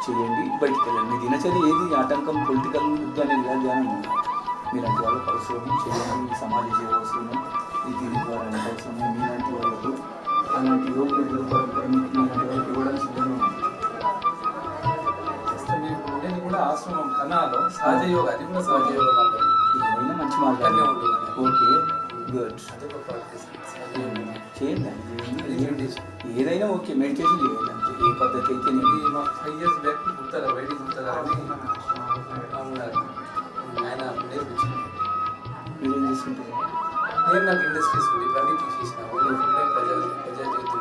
చేయండి, బయటికి వెళ్ళండి. మీ దినచర్య ఏది ఆటంకం పొలిటికల్ యుద్ధం అనేది కాదు, ధ్యానం. మీలాంటి వాళ్ళకి అవసరం చేయండి, ఈ సమాజ సేవ అవసరం, ఈ దీని ద్వారా అవసరం. మీలాంటి వాళ్ళకు అలాంటి యోగులు గురుపరంపర మీలాంటి వాళ్ళకి ఇవ్వడం సిద్ధంగా ఉంది. ఉండేది కూడా ఆశ్రమం కన్నాలో సహజ యోగ, అది కూడా సహజ యోగ మార్గం. ఏదైనా మంచి మార్గాన్ని ఉంటుంది. Okay, good. చేయండి, ఏదైనా ఓకే. మెడిటేషన్ చేయాలి అంతే. ఏ పద్ధతి అయితే నేను 5 years బ్యాక్ గుర్తారా, బయటికి గుర్తారా అని ఆయన నేర్పించింది. మీరేం చేసుకుంటారు? నేను నాకు ఇండస్ట్రీస్ ఉంది, ఇవన్నీ తీసేసిన ప్రజా జీవితం